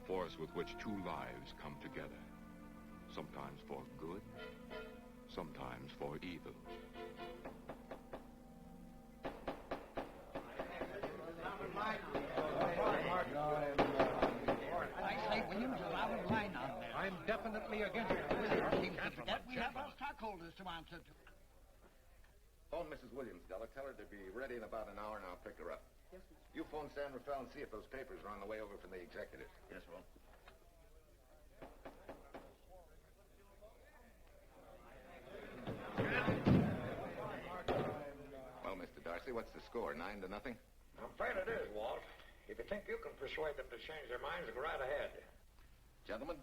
force with which two lives come together. Sometimes for good, sometimes for evil. I say, Williams, allow a line out there. I'm definitely against it. Seems to forget we have our stockholders to answer to. Phone Mrs. Williams, Della. Tell her to be ready in about an hour, and I'll pick her up. Yes, sir. You phone San Rafael and see if those papers are on the way over from the executive. Yes, Wong. Well, Mr. Darcy, what's the score? 9-0? I'm afraid it is, Walt. If you think you can persuade them to change their minds, go right ahead. Gentlemen,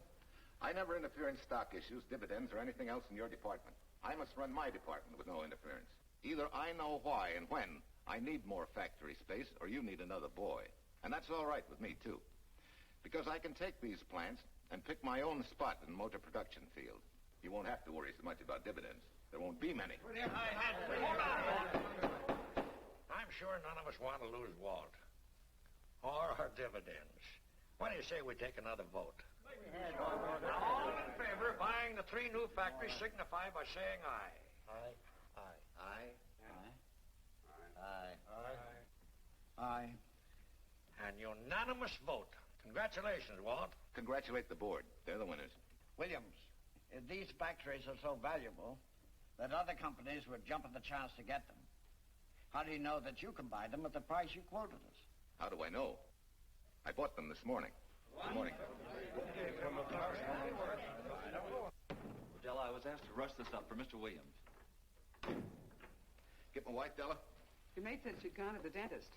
I never interfere in stock issues, dividends, or anything else in your department. I must run my department with no interference. Either I know why and when I need more factory space, or you need another boy. And that's all right with me, too. Because I can take these plants and pick my own spot in the motor production field. You won't have to worry so much about dividends. There won't be many. Hold on. I'm sure none of us want to lose Walt. Or our dividends. Why do you say we take another vote? All in favor of buying the 3 new factories signify by saying aye. Aye. Aye. Aye? Aye. Aye. Aye. And unanimous vote. Congratulations, Walt. Congratulate the board. They're the winners. Williams, if these factories are so valuable that other companies would jump at the chance to get them, how do you know that you can buy them at the price you quoted us? How do I know? I bought them this morning. Good morning. Della, I was asked to rush this up for Mr. Williams. Get my wife, Della? Your maid said she'd gone to the dentist.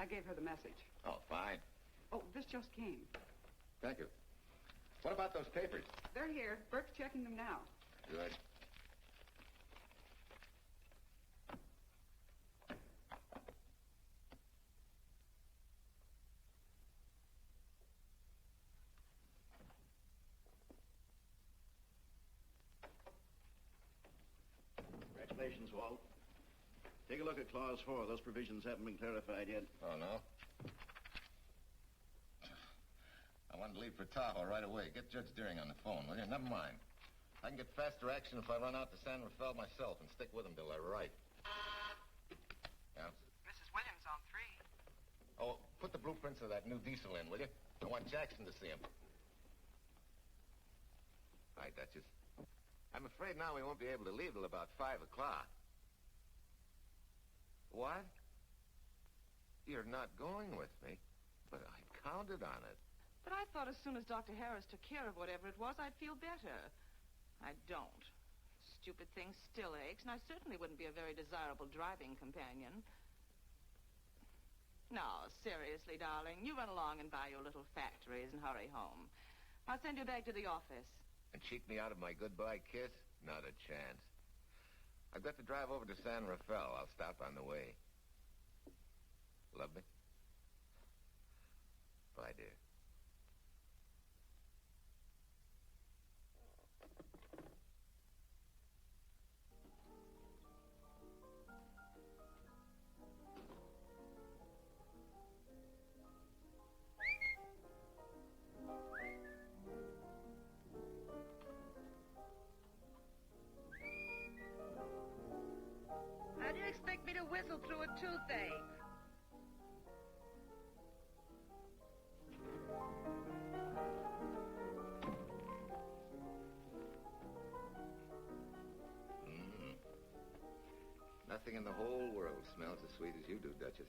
I gave her the message. Oh, fine. Oh, this just came. Thank you. What about those papers? They're here. Bert's checking them now. Good. Congratulations, Walt. Take a look at Clause 4. Those provisions haven't been clarified yet. Oh, no? I wanted to leave for Tahoe right away. Get Judge Deering on the phone, will you? Never mind. I can get faster action if I run out to San Rafael myself and stick with him till they're right. Yeah? Mrs. Williams on 3. Oh, put the blueprints of that new diesel in, will you? I want Jackson to see him. Hi, Duchess. I'm afraid now we won't be able to leave till about 5 o'clock. What? You're not going with me? But I counted on it. But I thought as soon as Dr. Harris took care of whatever it was, I'd feel better. I don't. Stupid thing still aches, and I certainly wouldn't be a very desirable driving companion. No, seriously, darling, you run along and buy your little factories and hurry home. I'll send you back to the office. And cheat me out of my goodbye kiss? Not a chance. I've got to drive over to San Rafael. I'll stop on the way. Love me? Bye, dear. How do you expect me to whistle through a toothache? Nothing in the whole world smells as sweet as you do, Duchess.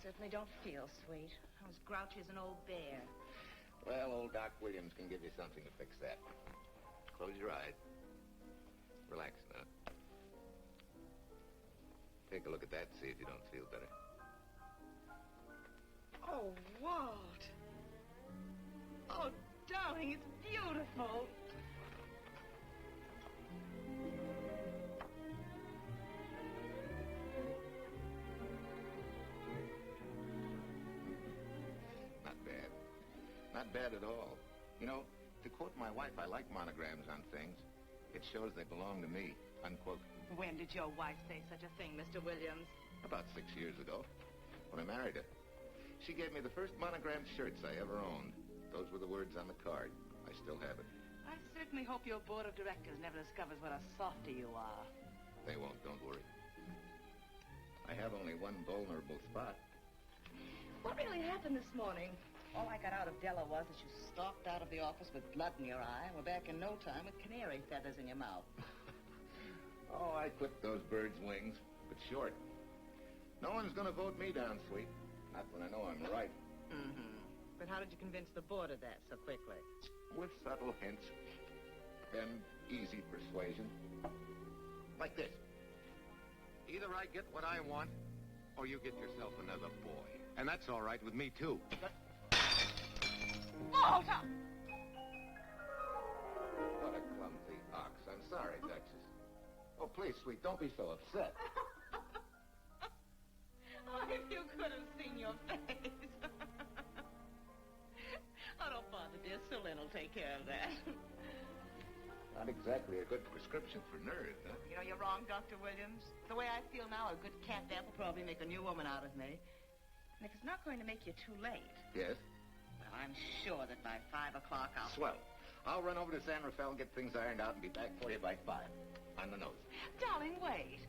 Certainly don't feel sweet. I was grouchy as an old bear. Well, old Doc Williams can give you something to fix that. Close your eyes. Relax now. Take a look at that and see if you don't feel better. Oh, Walt. Oh, darling, it's beautiful. Not bad. Not bad at all. You know, to quote my wife, I like monograms on things. It shows they belong to me, unquote. When did your wife say such a thing, Mr. Williams? About 6 years ago, when I married her. She gave me the first monogrammed shirts I ever owned. Those were the words on the card. I still have it. I certainly hope your board of directors never discovers what a softy you are. They won't, don't worry. I have only one vulnerable spot. What really happened this morning? All I got out of Della was that you stalked out of the office with blood in your eye and were back in no time with canary feathers in your mouth. Oh, I clipped those birds' wings, but short. No one's going to vote me down, sweet. Not when I know I'm right. Mm-hmm. But how did you convince the board of that so quickly? With subtle hints and easy persuasion. Like this. Either I get what I want, or you get yourself another boy. And that's all right with me, too. Walter! What a clumsy ox. I'm sorry, Duchess. Oh, please, sweet, don't be so upset. Oh, if you could have seen your face. Oh, don't bother, dear. Sulin will take care of that. Not exactly a good prescription for nerves, huh? You know, you're wrong, Dr. Williams. The way I feel now, a good cat nap will probably make a new woman out of me. And if it's not going to make you too late... Yes? Well, I'm sure that by 5 o'clock I'll... Swell. I'll run over to San Rafael, get things ironed out, and be back for you by 5. On the nose. Darling, wait.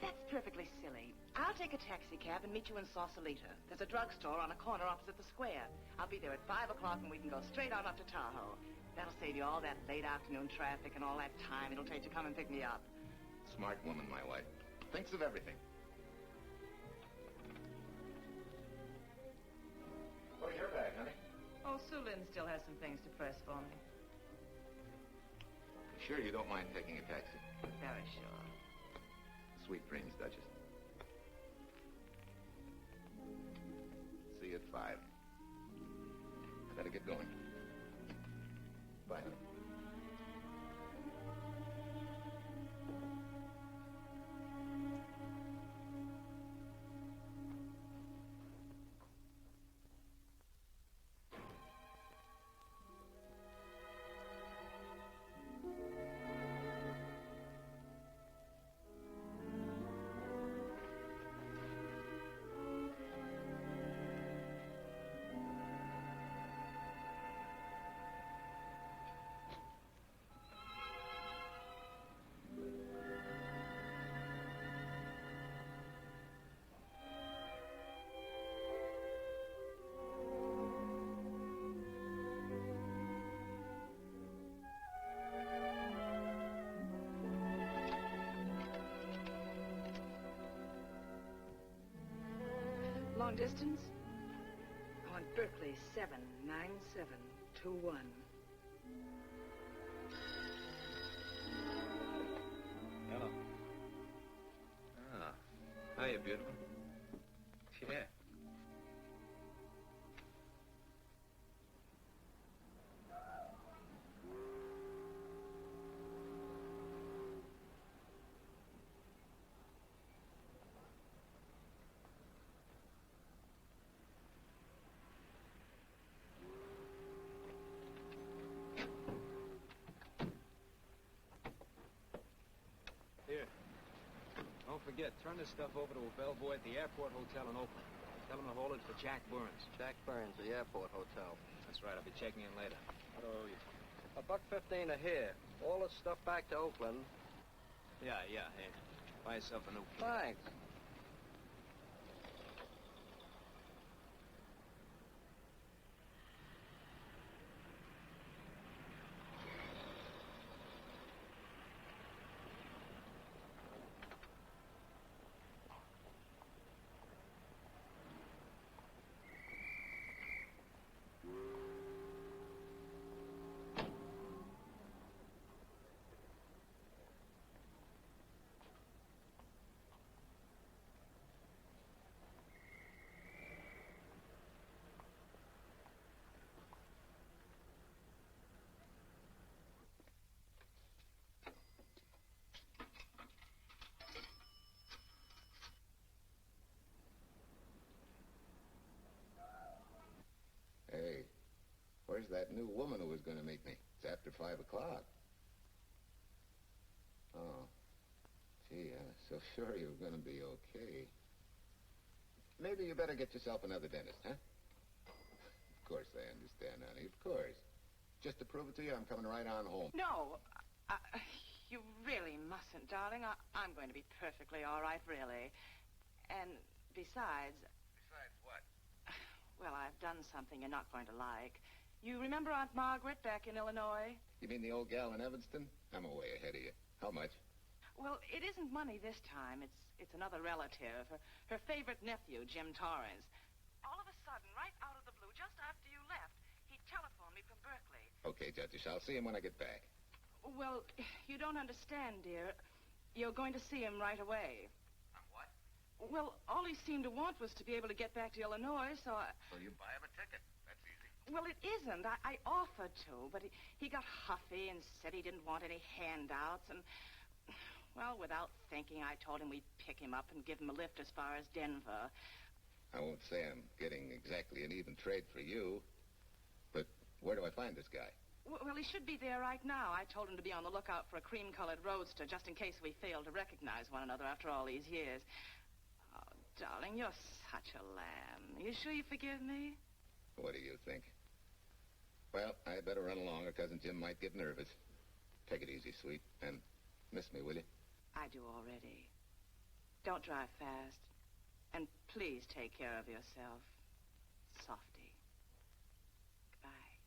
That's perfectly silly. I'll take a taxi cab and meet you in Sausalito. There's a drugstore on a corner opposite the square. I'll be there at 5 o'clock, and we can go straight on up to Tahoe. That'll save you all that late afternoon traffic and all that time it'll take to come and pick me up. Smart woman, my wife. Thinks of everything. Where's your bag, honey? Oh, Sulin still has some things to press for me. Sure you don't mind taking a taxi? Very sure. Sweet dreams, Duchess. See you at 5. I gotta get going. Bye, honey. Long distance? On Berkeley, 79721. Hello. Ah. Hiya, beautiful. Yeah. Here. Don't forget, turn this stuff over to a bellboy at the airport hotel in Oakland. Tell him to hold it for Jack Burns. Jack Burns, the airport hotel. That's right, I'll be checking in later. What do I owe you? $1.15 a hair. All this stuff back to Oakland. Yeah, hey. Buy yourself a new kit. Thanks. Hey, where's that new woman who was going to meet me? It's after 5 o'clock. Oh. Gee, I was so sure you were going to be okay. Maybe you better get yourself another dentist, huh? Of course I understand, honey. Of course. Just to prove it to you, I'm coming right on home. No, you really mustn't, darling. I'm going to be perfectly all right, really. And besides... Besides what? Well, I've done something you're not going to like. You remember Aunt Margaret back in Illinois? You mean the old gal in Evanston? I'm way ahead of you. How much? Well, it isn't money this time. It's another relative. Her favorite nephew, Jim Torrance. All of a sudden, right out of the blue, just after you left, he telephoned me from Berkeley. Okay, Judge, I'll see him when I get back. Well, you don't understand, dear. You're going to see him right away. What? Well, all he seemed to want was to be able to get back to Illinois, so I... So you buy him a ticket. That's easy. Well, it isn't. I offered to, but he got huffy and said he didn't want any handouts, and... Well, without thinking, I told him we'd pick him up and give him a lift as far as Denver. I won't say I'm getting exactly an even trade for you, but where do I find this guy? Well, he should be there right now. I told him to be on the lookout for a cream-colored roadster, just in case we fail to recognize one another after all these years. Oh, darling, you're such a lamb. You sure you forgive me? What do you think? Well, I better run along, or Cousin Jim might get nervous. Take it easy, sweet, and miss me, will you? I do already. Don't drive fast. And please take care of yourself. Softy. Goodbye.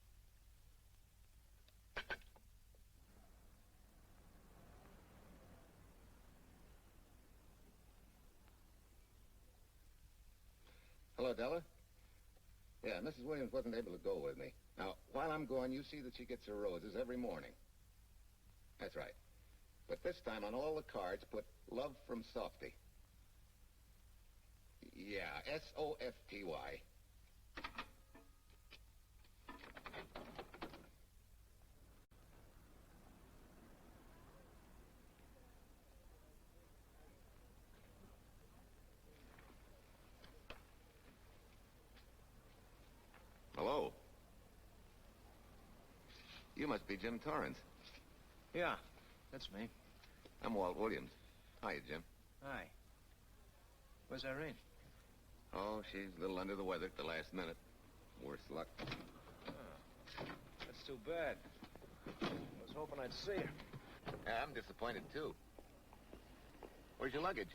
Hello, Della? Yeah, Mrs. Williams wasn't able to go with me. Now, while I'm gone, you see that she gets her roses every morning. That's right. But this time, on all the cards, put love from Softy. Yeah, Softy. Hello. You must be Jim Torrance. Yeah, that's me. I'm Walt Williams. Hiya, Jim. Hi. Where's Irene? Oh, she's a little under the weather at the last minute. Worse luck. Oh, that's too bad. I was hoping I'd see her. Yeah, I'm disappointed, too. Where's your luggage?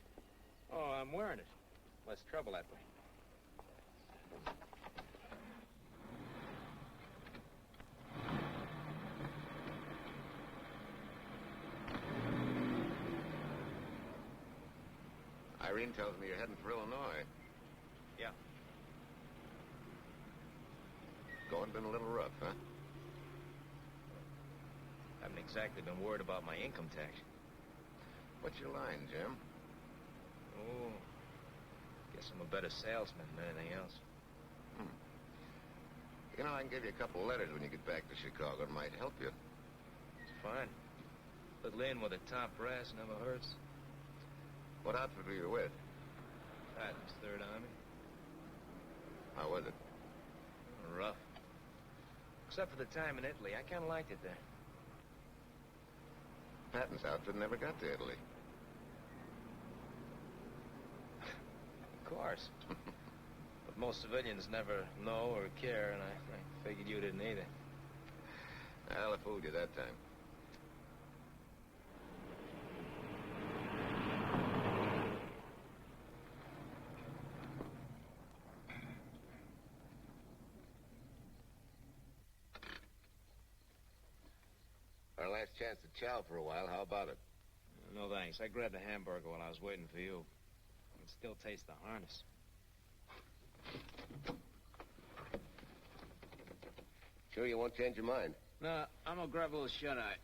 Oh, I'm wearing it. Less trouble that way. Irene tells me you're heading for Illinois. Yeah. Going been a little rough, huh? Haven't exactly been worried about my income tax. What's your line, Jim? Oh, guess I'm a better salesman than anything else. You know, I can give you a couple of letters when you get back to Chicago. It might help you. It's fine. Little in with a top brass never hurts. What outfit were you with? Patton's Third Army. How was it? Rough. Except for the time in Italy. I kind of liked it there. Patton's outfit never got to Italy. Of course. But most civilians never know or care, and I figured you didn't either. Well, I fooled you that time. Our last chance to chow for a while. How about it? No, thanks. I grabbed a hamburger while I was waiting for you. I can still taste the harness. Sure you won't change your mind? No, I'm gonna grab a little shut-eye.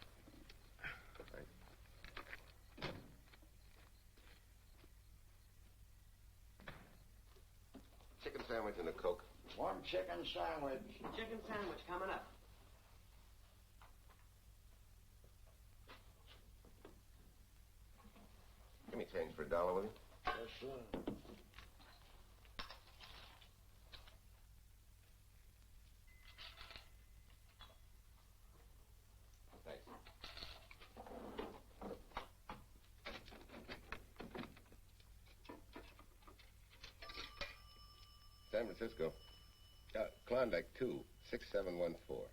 Chicken sandwich and a Coke. One chicken sandwich. Chicken sandwich coming up. Give me change for $1, will you? Yes, sir. Thanks. San Francisco. Klondike 2, 6714.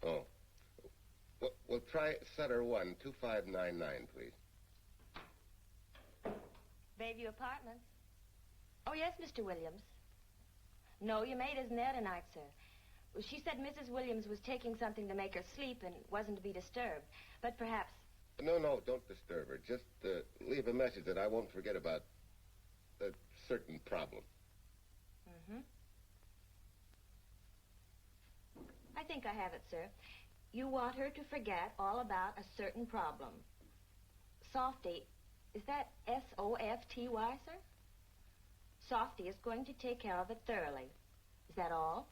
Oh. Well, try Sutter 1, 2599, please. Bayview Apartments. Oh, yes, Mr. Williams. No, your maid isn't there tonight, sir. Well, she said Mrs. Williams was taking something to make her sleep and wasn't to be disturbed. But perhaps... No, don't disturb her. Just leave a message that I won't forget about a certain problem. Mm-hmm. I think I have it, sir. You want her to forget all about a certain problem. Softy, is that S-O-F-T-Y, sir? Softy is going to take care of it thoroughly. Is that all?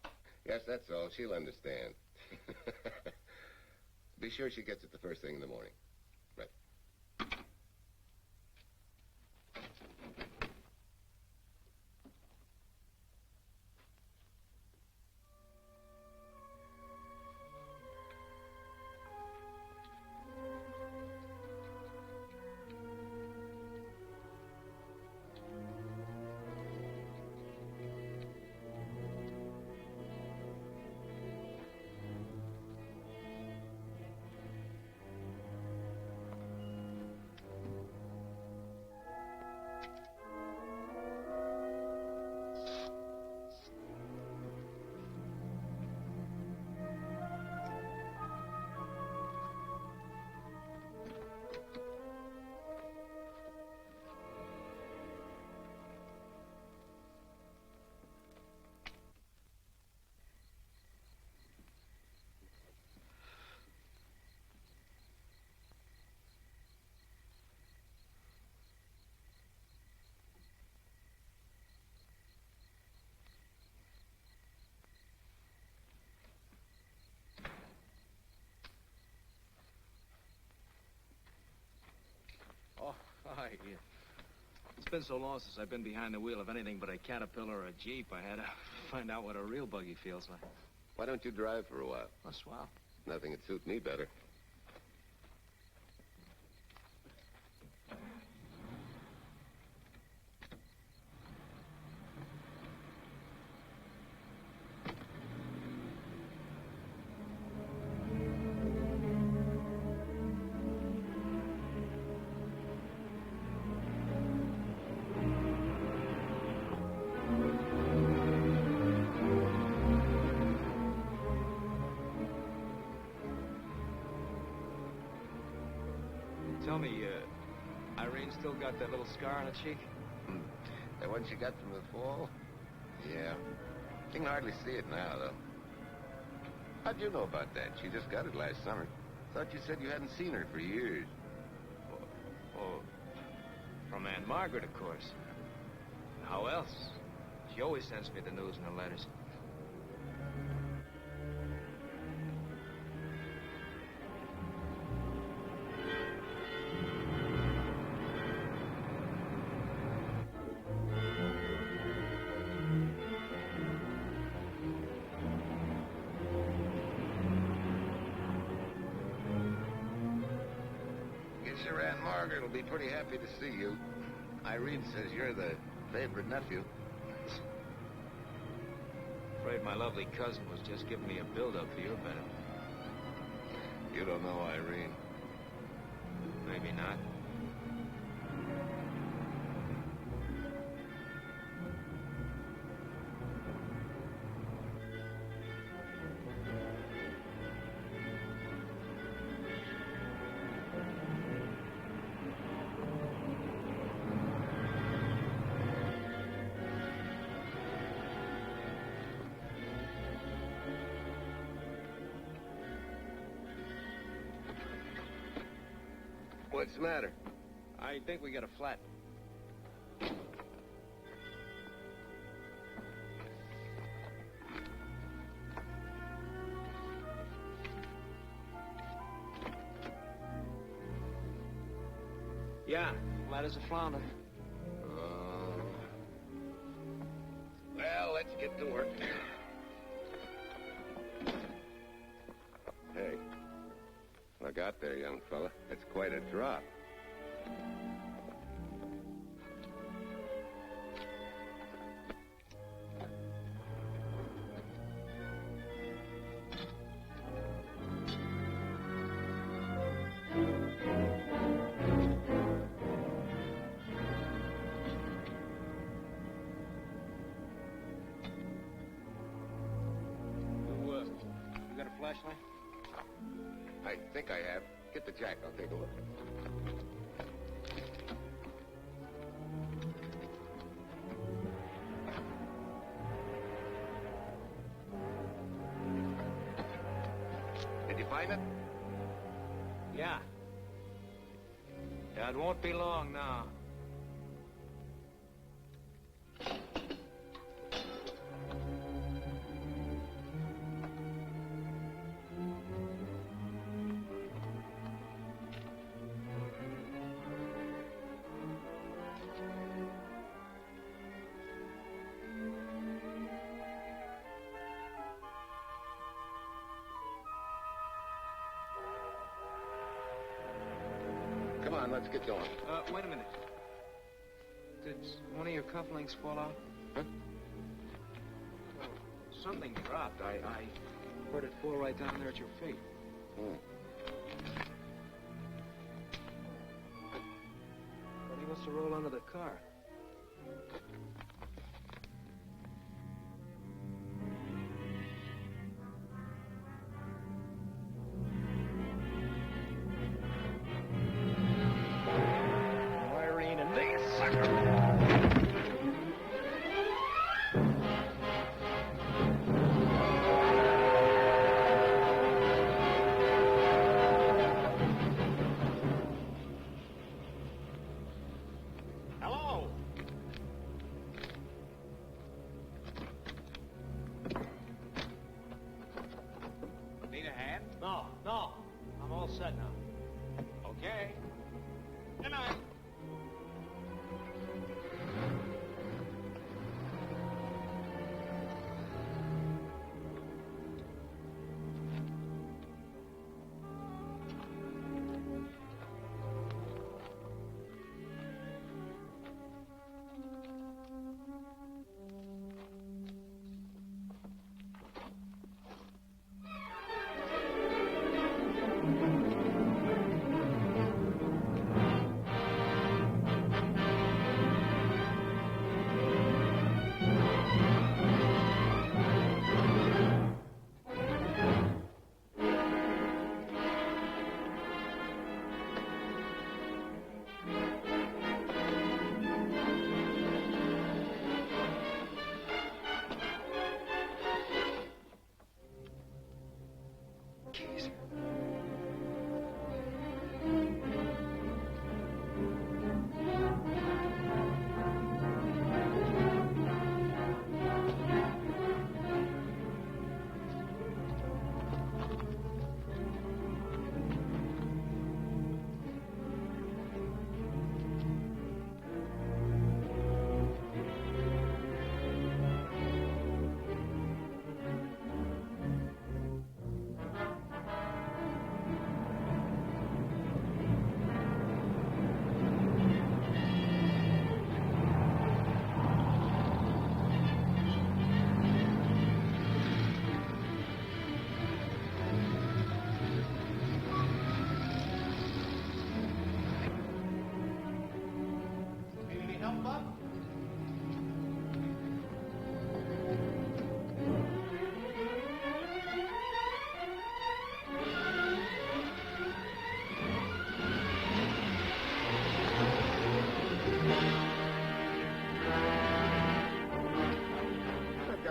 Yes, that's all. She'll understand. Be sure she gets it the first thing in the morning. Right. Oh, hi. Yeah. It's been so long since I've been behind the wheel of anything but a Caterpillar or a Jeep, I had to find out what a real buggy feels like. Why don't you drive for a while? Oh, swell. Nothing would suit me better. Tell me, Irene still got that little scar on her cheek? That one she got from the fall? Yeah. You can hardly see it now, though. How'd you know about that? She just got it last summer. Thought you said you hadn't seen her for years. Oh, from Aunt Margaret, of course. How else? She always sends me the news in her letters. Your Aunt Margaret will be pretty happy to see you. Irene says you're the favorite nephew. Afraid my lovely cousin was just giving me a build-up for your benefit. You don't know Irene. Maybe not. What's the matter? I think we got a flat. Yeah, flat as a flounder. Well, let's get to work. Hey, look out there, young fella. It's quite a drop. Flashlight? I think I have. Get the jack. I'll take a look. Did you find it? Yeah. Yeah, it won't be long now. Come on, let's get going. Wait a minute. Did one of your cufflinks fall out? Huh? Well, something dropped. I heard it fall right down there at your feet. Hmm. But he must have rolled under the car.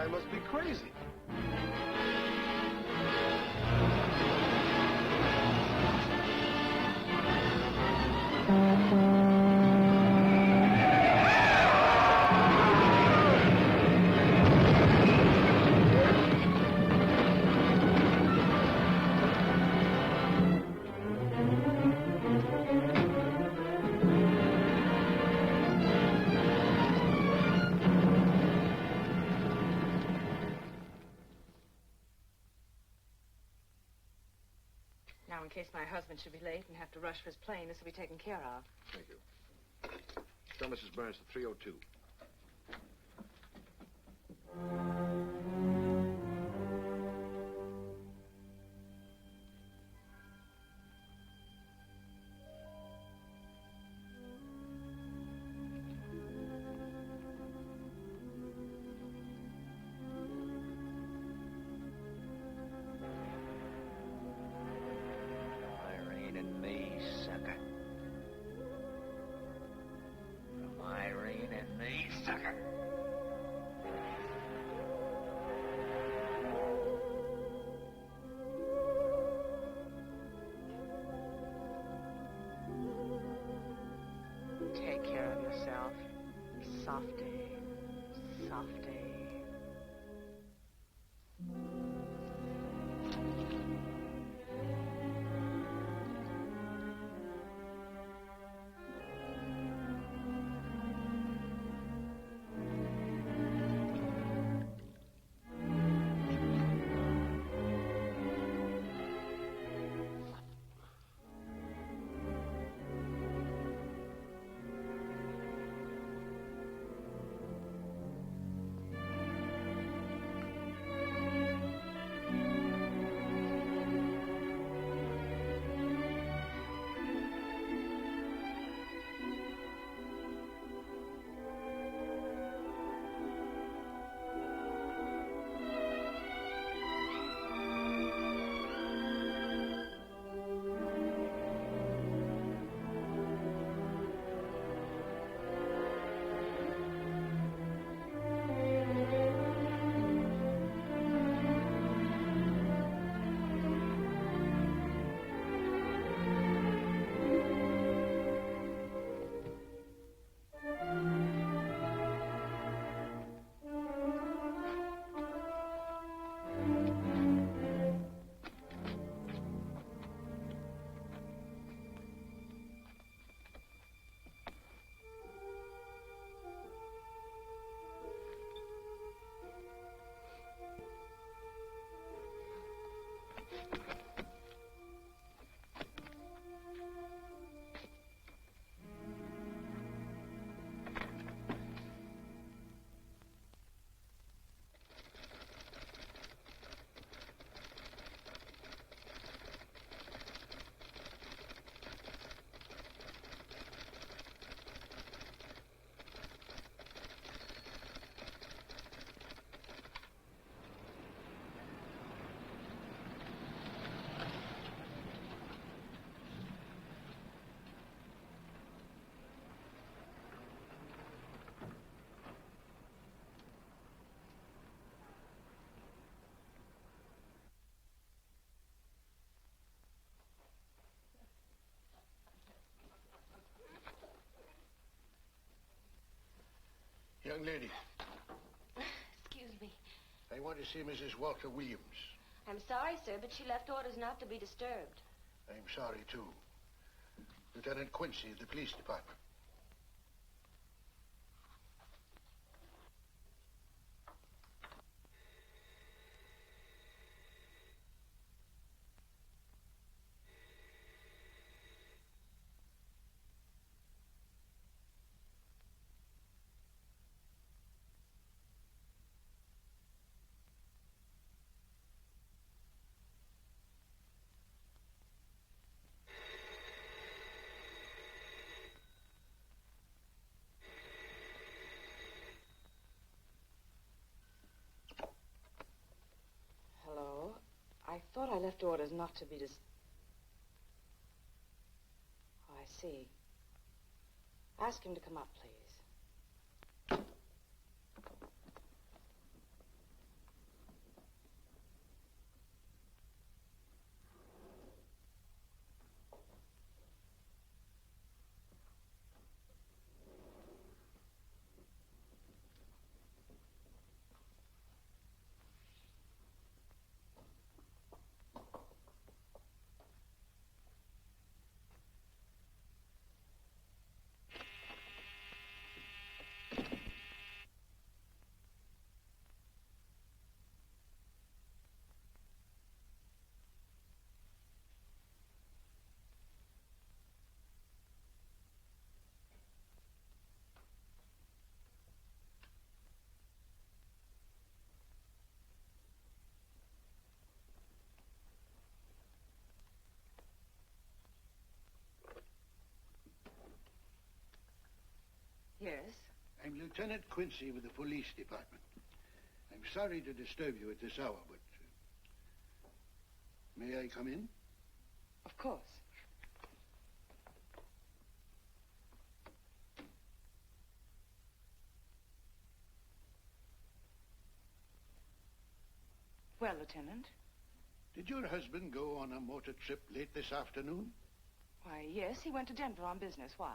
Must be crazy. in case my husband should be late and have to rush for his plane. This will be taken care of. Thank you. Tell Mrs. Burns the 302. Irene and me, sucker. From Irene and me, sucker. Take care of yourself. Softy. Softy. Young lady, Excuse me. I want to see Mrs. Walter Williams. I'm sorry, sir, but she left orders not to be disturbed. I'm sorry, too. Lieutenant Quincy of the police department. Hello? I thought I left orders not to be Oh, I see. Ask him to come up, please. Yes? I'm Lieutenant Quincy with the police department. I'm sorry to disturb you at this hour, but... may I come in? Of course. Well, Lieutenant? Did your husband go on a motor trip late this afternoon? Why, yes, he went to Denver on business. Why?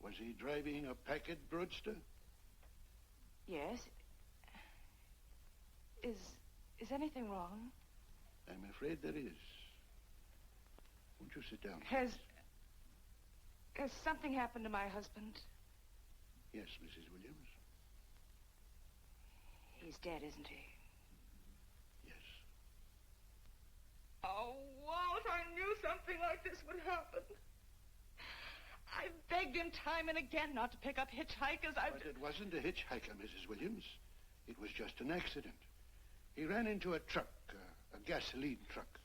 Was he driving a Packard roadster? Yes. Is anything wrong? I'm afraid there is. Won't you sit down? Has something happened to my husband? Yes, Mrs. Williams. He's dead, isn't he? Yes. Oh, Walt, I knew something like this would happen. I begged him time and again not to pick up hitchhikers. But it wasn't a hitchhiker, Mrs. Williams. It was just an accident. He ran into a truck, a gasoline truck.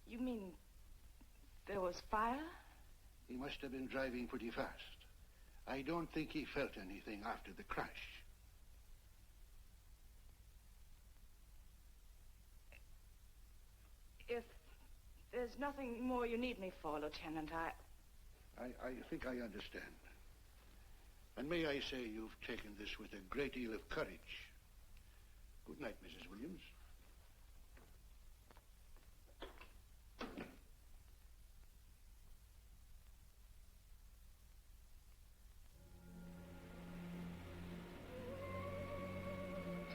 You mean there was fire? He must have been driving pretty fast. I don't think he felt anything after the crash. If there's nothing more you need me for, Lieutenant, I think I understand. And may I say you've taken this with a great deal of courage. Good night, Mrs. Williams.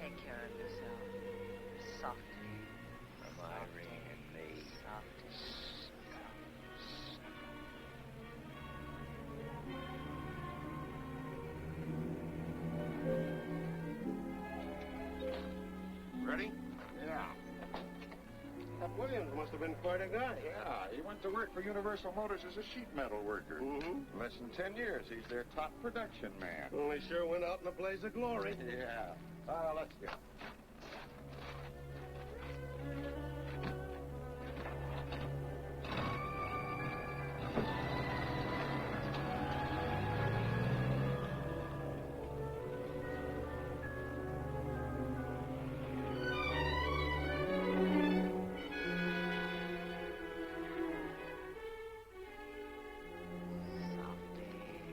take care of yourself. Softly. From Irene and me. Softly. Ready? Yeah. That Williams must have been quite a guy. Yeah, he went to work for Universal Motors as a sheet metal worker. Mm-hmm. Less than 10 years, he's their top production man. Well, he sure went out in a blaze of glory. Yeah. Let's go.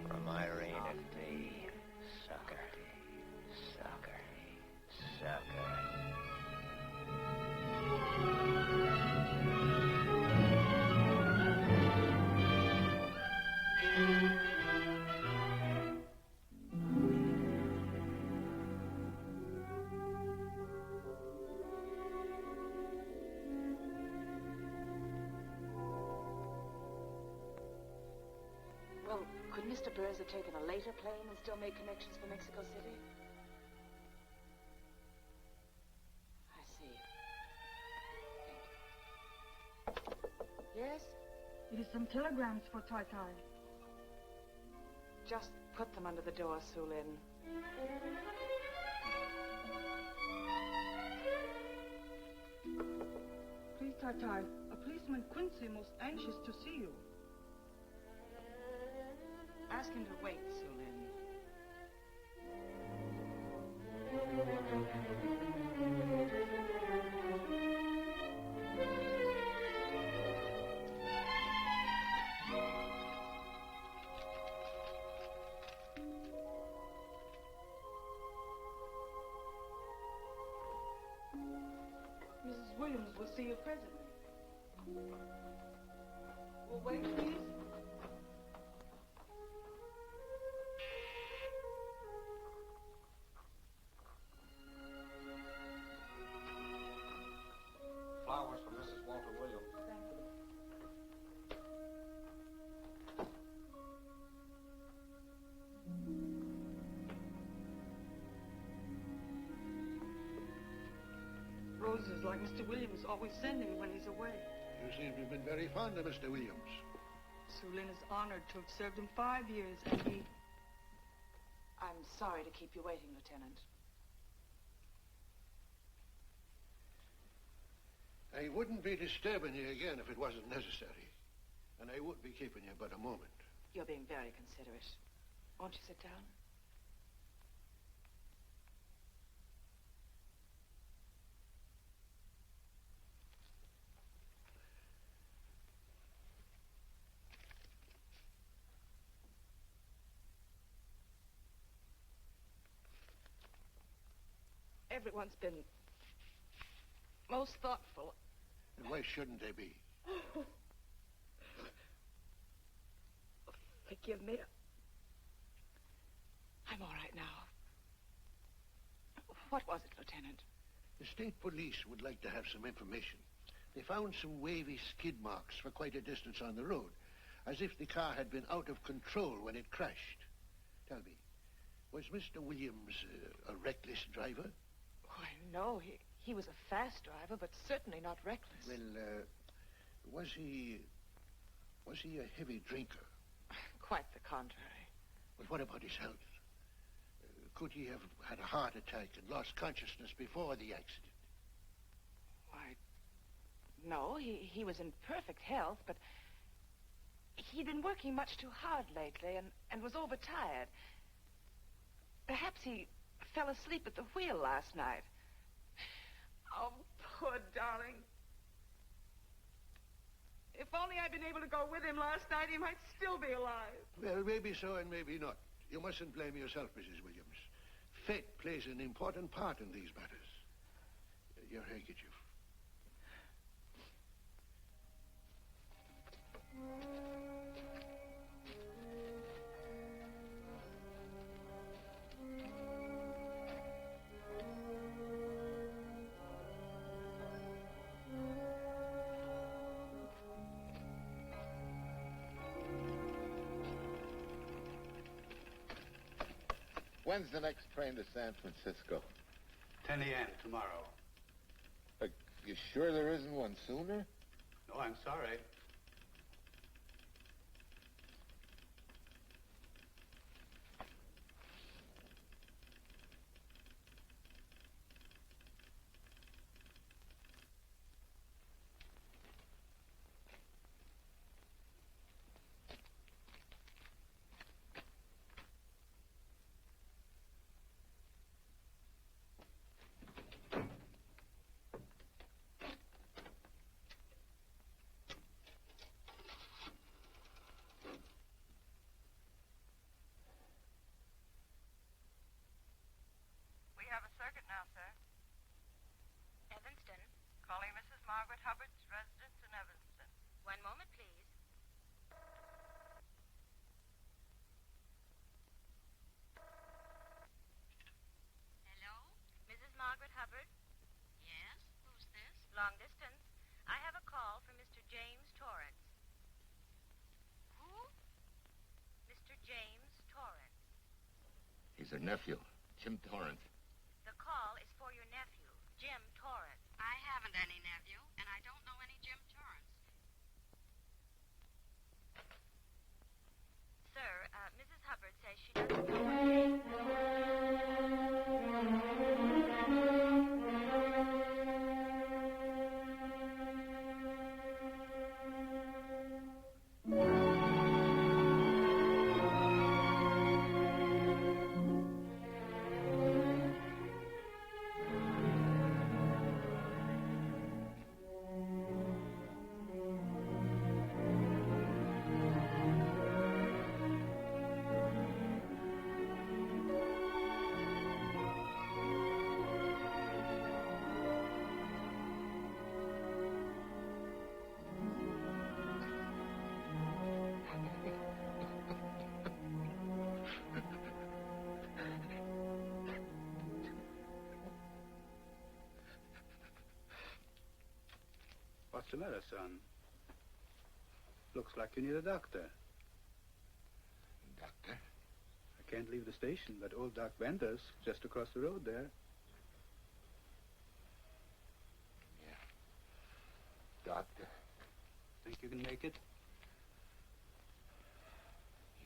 From Irene and me. Sucker. Sucker. Sucker. Well, could Mr. Burns have taken a later plane and still made connections for Mexico City? I see. Thank you. Yes? It is some telegrams for Tai Tai. Just put them under the door, Sulin. Please, Tai Tai, a policeman Quincy most anxious to see you. Ask him to wait, Sulin. Mrs. Williams will see you presently. Well, wait, please. Flowers for Mrs. Walter Williams. Roses like Mr. Williams always sending when he's away. You seem to have been very fond of Mr. Williams. Sulin is honored to have served him 5 years, and he... I'm sorry to keep you waiting, Lieutenant. I wouldn't be disturbing you again if it wasn't necessary. And I would be keeping you but a moment. You're being very considerate. Won't you sit down? Everyone's been most thoughtful. And why shouldn't they be? Forgive me. I'm all right now. What was it, Lieutenant? The state police would like to have some information. They found some wavy skid marks for quite a distance on the road, as if the car had been out of control when it crashed. Tell me, was Mr. Williams a reckless driver? Why, no. He was a fast driver, but certainly not reckless. Well, was he a heavy drinker? Quite the contrary. But what about his health? Could he have had a heart attack and lost consciousness before the accident? Why, no. He was in perfect health, but he'd been working much too hard lately and was overtired. Perhaps he fell asleep at the wheel last night. Oh, poor darling. If only I'd been able to go with him last night, he might still be alive. Well, maybe so and maybe not. You mustn't blame yourself, Mrs. Williams. Fate plays an important part in these matters. Your handkerchief. When's the next train to San Francisco? 10 a.m. tomorrow. You sure there isn't one sooner? No, I'm sorry. Long distance. I have a call from Mr. James Torrance. Who? Mr. James Torrance. He's her nephew, Jim Torrance. The call is for your nephew, Jim Torrance. I haven't any nephew, and I don't know any Jim Torrance. Sir, Mrs. Hubbard says she doesn't know what What's the matter, son? Looks like you need a doctor. Doctor? I can't leave the station, but old Doc Bender's just across the road there. Yeah. Doctor? Think you can make it?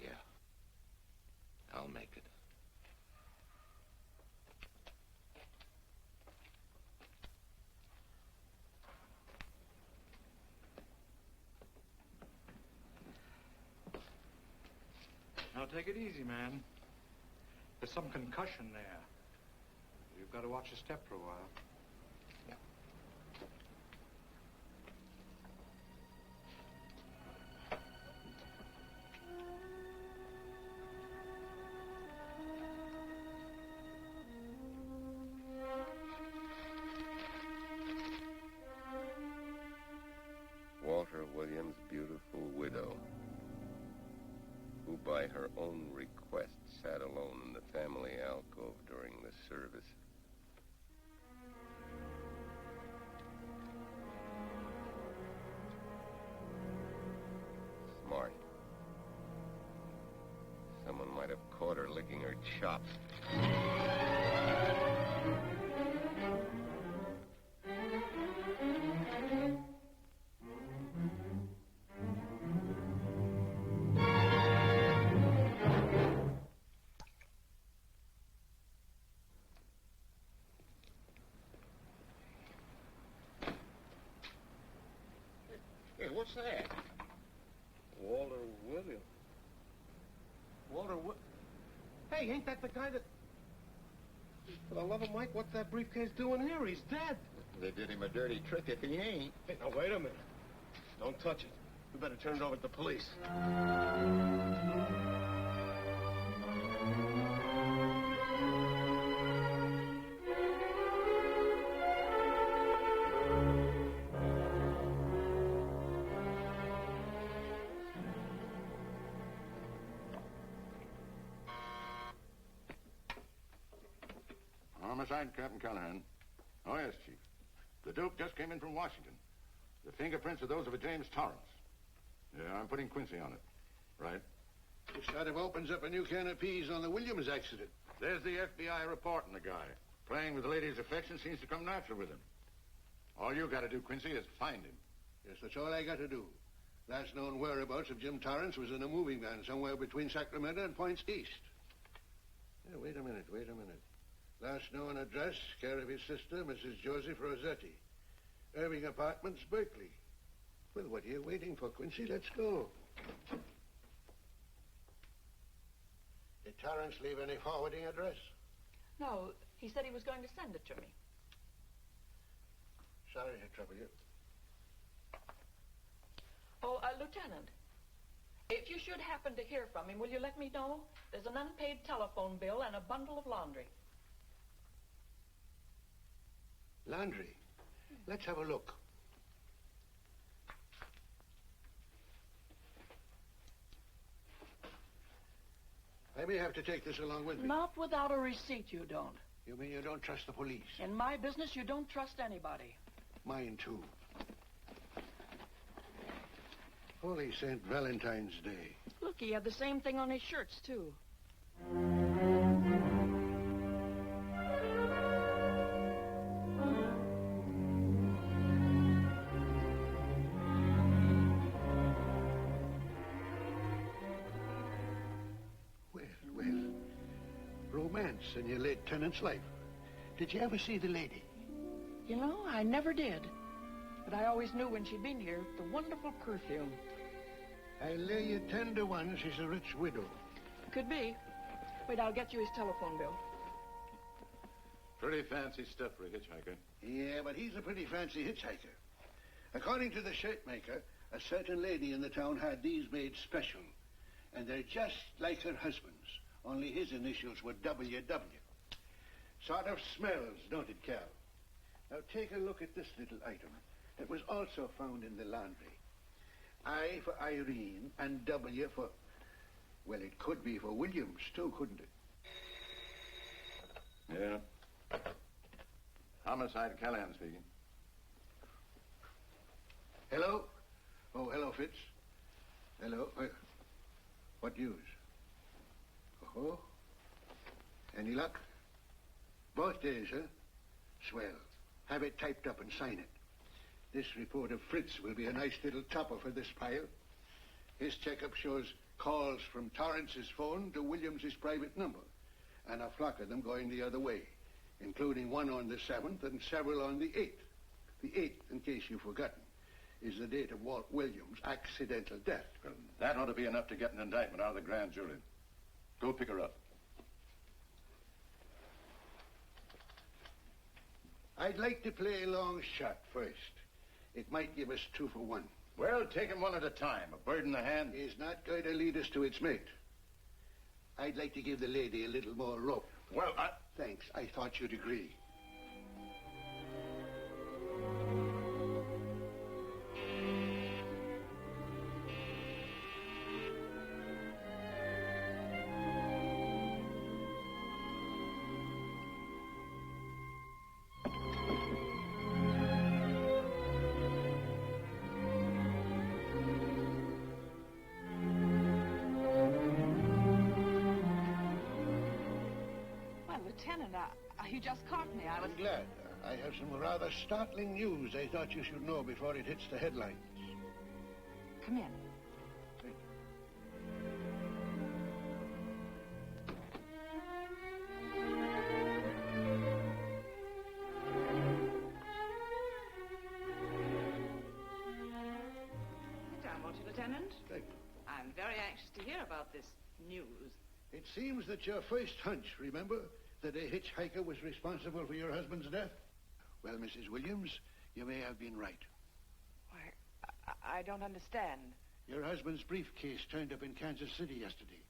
Yeah. I'll make it. Now take it easy, man. There's some concussion there. You've got to watch your step for a while. Walter Williams' beautiful widow, who by her own request sat alone in the family alcove during the service. Smart. Someone might have caught her licking her chops. What's that? Walter Williams. Hey, ain't that the guy that... For the love of Mike, what's that briefcase doing here? He's dead. They did him a dirty trick if he ain't. Hey, now, wait a minute. Don't touch it. We better turn it over to the police. Homicide, Captain Callahan. Oh, yes, Chief. The dope just came in from Washington. The fingerprints are those of a James Torrance. Yeah, I'm putting Quincy on it. Right. This sort of opens up a new can of peas on the Williams accident. There's the FBI reporting the guy. Playing with the lady's affection seems to come natural with him. All you got to do, Quincy, is find him. Yes, that's all I got to do. Last known whereabouts of Jim Torrance was in a moving van somewhere between Sacramento and Points East. Yeah, wait a minute. Last known address, care of his sister, Mrs. Joseph Rossetti. Irving Apartments, Berkeley. Well, what are you waiting for, Quincy? Let's go. Did Torrance leave any forwarding address? No, he said he was going to send it to me. Sorry to trouble you. Oh, Lieutenant, if you should happen to hear from him, will you let me know? There's an unpaid telephone bill and a bundle of laundry. Laundry? Let's have a look. I may have to take this along with me. Not without a receipt, you don't. You mean you don't trust the police? In my business, you don't trust anybody. Mine, too. Holy St. Valentine's Day. Look, he had the same thing on his shirts, too. Romance in your late tenant's life. Did you ever see the lady? You know, I never did. But I always knew when she'd been here, the wonderful perfume. I lay you 10 to 1 she's a rich widow. Could be. Wait, I'll get you his telephone bill. Pretty fancy stuff for a hitchhiker. Yeah, but he's a pretty fancy hitchhiker. According to the shirt maker, a certain lady in the town had these made special. And they're just like her husband's. Only his initials were WW. Sort of smells, don't it, Cal? Now take a look at this little item. It was also found in the laundry. I for Irene and W for... Well, it could be for Williams, too, couldn't it? Yeah. Homicide, Callahan speaking. Hello? Oh, hello, Fitz. Hello. What news? Oh? Any luck? Both days, huh? Swell. Have it typed up and sign it. This report of Fritz will be a nice little topper for this pile. His checkup shows calls from Torrance's phone to Williams's private number, and a flock of them going the other way, including one on the 7th and several on the 8th. The 8th, in case you've forgotten, is the date of Walt Williams' accidental death. Well, that ought to be enough to get an indictment out of the grand jury. Go pick her up. I'd like to play a long shot first. It might give us 2 for 1. Well, take 'em one at a time. A bird in the hand is not going to lead us to its mate. I'd like to give the lady a little more rope. Well, Thanks. I thought you'd agree. Lieutenant, you just caught me. I'm glad. I have some rather startling news I thought you should know before it hits the headlines. Come in. Sit down, won't you, Lieutenant? Thank you. I'm very anxious to hear about this news. It seems that your first hunch, remember, that a hitchhiker was responsible for your husband's death? Well, Mrs. Williams, you may have been right. Why, I don't understand. Your husband's briefcase turned up in Kansas City yesterday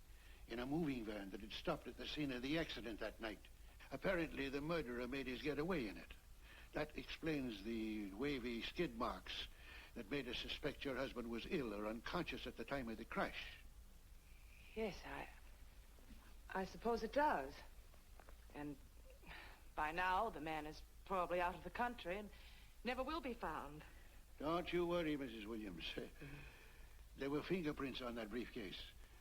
in a moving van that had stopped at the scene of the accident that night. Apparently, the murderer made his getaway in it. That explains the wavy skid marks that made us suspect your husband was ill or unconscious at the time of the crash. Yes, I suppose it does. And by now, the man is probably out of the country and never will be found. Don't you worry, Mrs. Williams. There were fingerprints on that briefcase.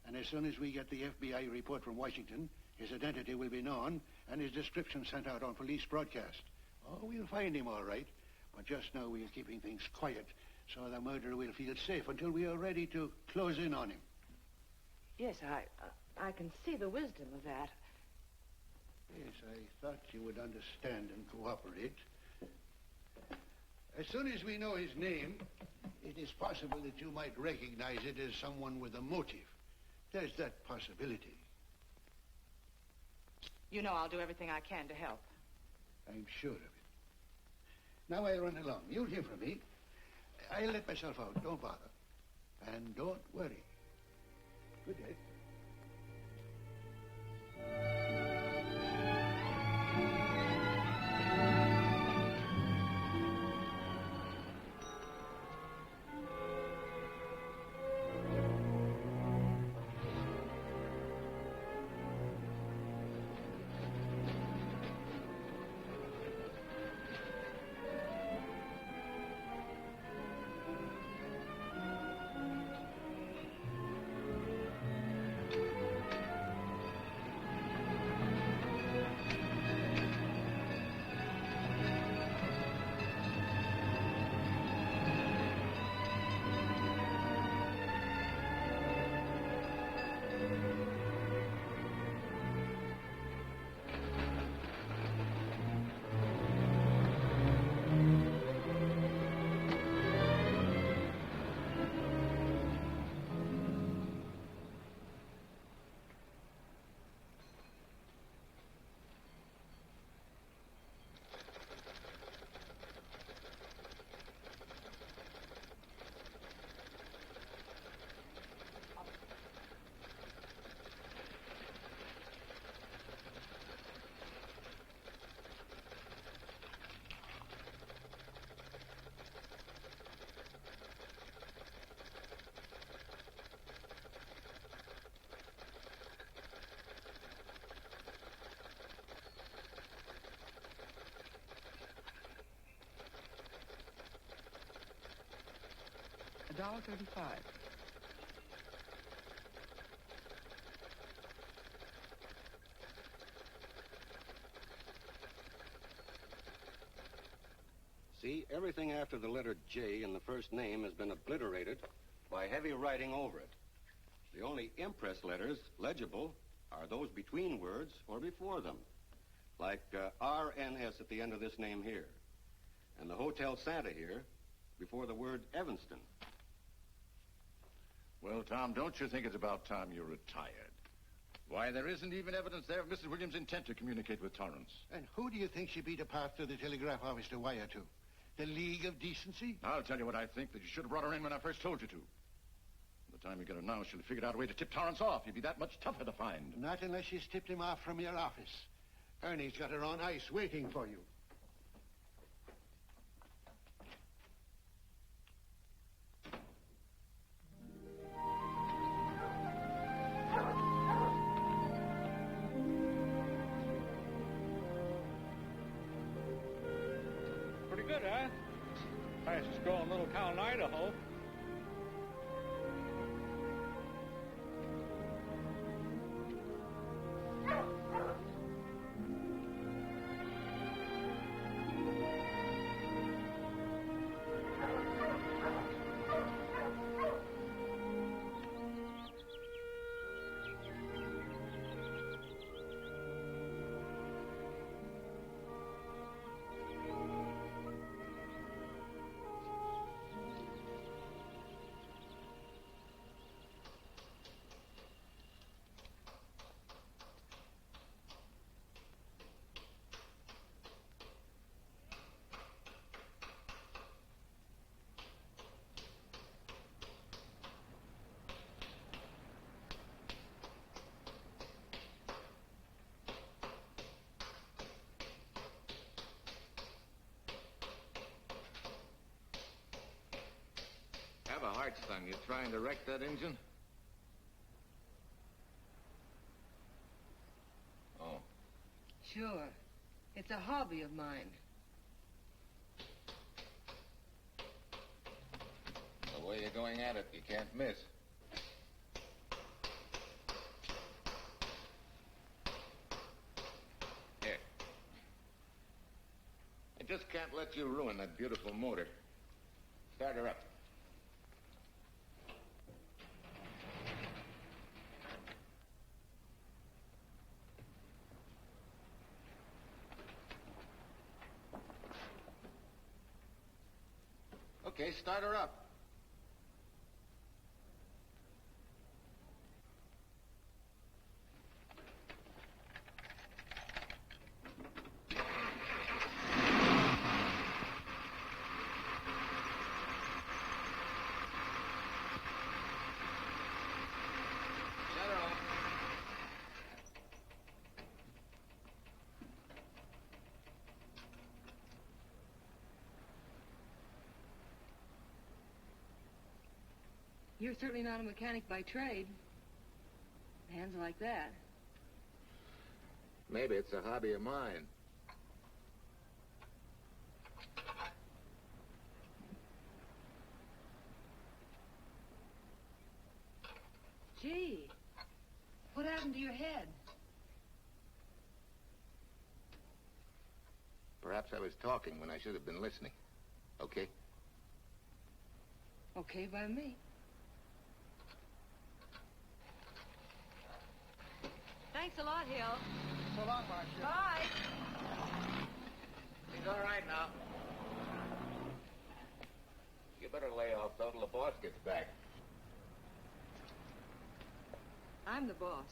And as soon as we get the FBI report from Washington, his identity will be known and his description sent out on police broadcast. Oh, we'll find him all right. But just now we are keeping things quiet so the murderer will feel safe until we are ready to close in on him. Yes, I can see the wisdom of that. Yes, I thought you would understand and cooperate. As soon as we know his name, it is possible that you might recognize it as someone with a motive. There's that possibility. You know I'll do everything I can to help. I'm sure of it. Now I'll run along. You'll hear from me. I'll let myself out. Don't bother. And don't worry. Good day. $1.35. See, everything after the letter J in the first name has been obliterated by heavy writing over it. The only impress letters legible are those between words or before them, like RNS at the end of this name here, and the Hotel Santa here before the word Evanston. Well, Tom, don't you think it's about time you retired? Why, there isn't even evidence there of Mrs. Williams' intent to communicate with Torrance. And who do you think she beat a path to the telegraph office to wire to? The League of Decency? I'll tell you what I think, that you should have brought her in when I first told you to. By the time you get her now, she'll have figured out a way to tip Torrance off. He'd be that much tougher to find. Not unless she's tipped him off from your office. Ernie's got her on ice waiting for you. Pretty good, huh? Fastest growing little town in Idaho. Have a heart, son. You trying to wreck that engine? Oh. Sure. It's a hobby of mine. The way you're going at it, you can't miss. Here. I just can't let you ruin that beautiful motor. Start her up. Okay, start her up. Shut her off. You're certainly not a mechanic by trade. Hands like that. Maybe it's a hobby of mine. Gee, what happened to your head? Perhaps I was talking when I should have been listening. Okay? Okay by me. Thanks a lot, Hill. So long, Marsha. Bye. He's all right now. You better lay off though till the boss gets back. I'm the boss.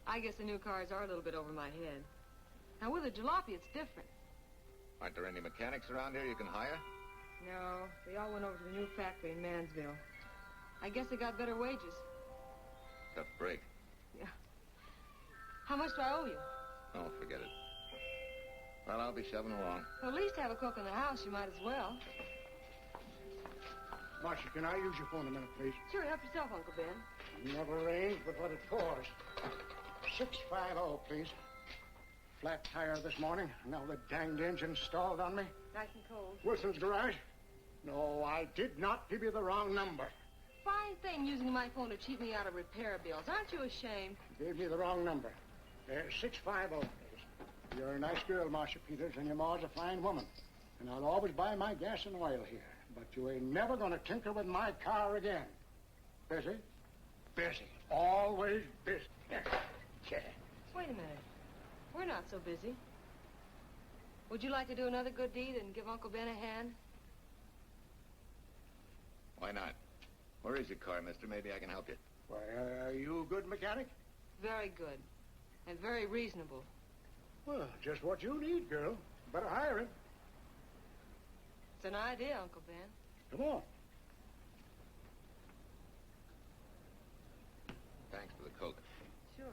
I guess the new cars are a little bit over my head. Now, with a jalopy, it's different. Aren't there any mechanics around here you can hire? No, they all went over to the new factory in Mansville. I guess they got better wages. Tough break. Yeah. How much do I owe you? Oh, forget it. Well, I'll be shoving along. Well, at least have a cook in the house. You might as well. Marsha, can I use your phone a minute, please? Sure, help yourself, Uncle Ben. Never rains but what it pours. 650, please. Flat tire this morning. Now the danged engine stalled on me. Nice and cold. Wilson's garage? No, I did not give you the wrong number. Fine thing using my phone to cheat me out of repair bills. Aren't you ashamed? You gave me the wrong number. 650, please. You're a nice girl, Marsha Peters, and your ma's a fine woman. And I'll always buy my gas and oil here. But you ain't never going to tinker with my car again. Busy? Busy. Always busy. Yeah. Wait a minute. We're not so busy. Would you like to do another good deed and give Uncle Ben a hand? Why not? Where is your car, mister? Maybe I can help you. Why, are you a good mechanic? Very good. And very reasonable. Well, just what you need, girl. Better hire him. It's an idea, Uncle Ben. Come on. Thanks for the Coke. Sure.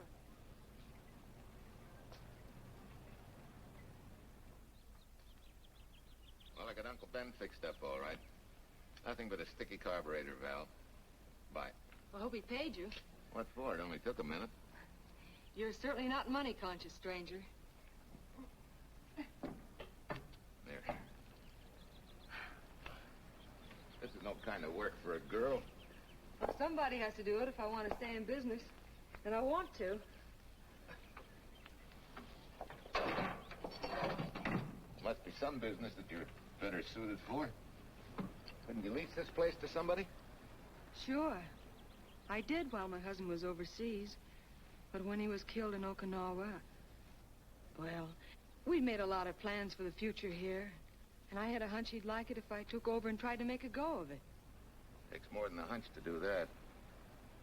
Well, I got Uncle Ben fixed up all right. Nothing but a sticky carburetor valve. Bye. I hope he paid you. What for? It only took a minute. You're certainly not money conscious, stranger. There. This is no kind of work for a girl. Somebody has to do it if I want to stay in business. And I want to. Must be some business that you're better suited for. Couldn't you lease this place to somebody? Sure. I did while my husband was overseas. But when he was killed in Okinawa, well, we'd made a lot of plans for the future here. And I had a hunch he'd like it if I took over and tried to make a go of it. Takes more than a hunch to do that.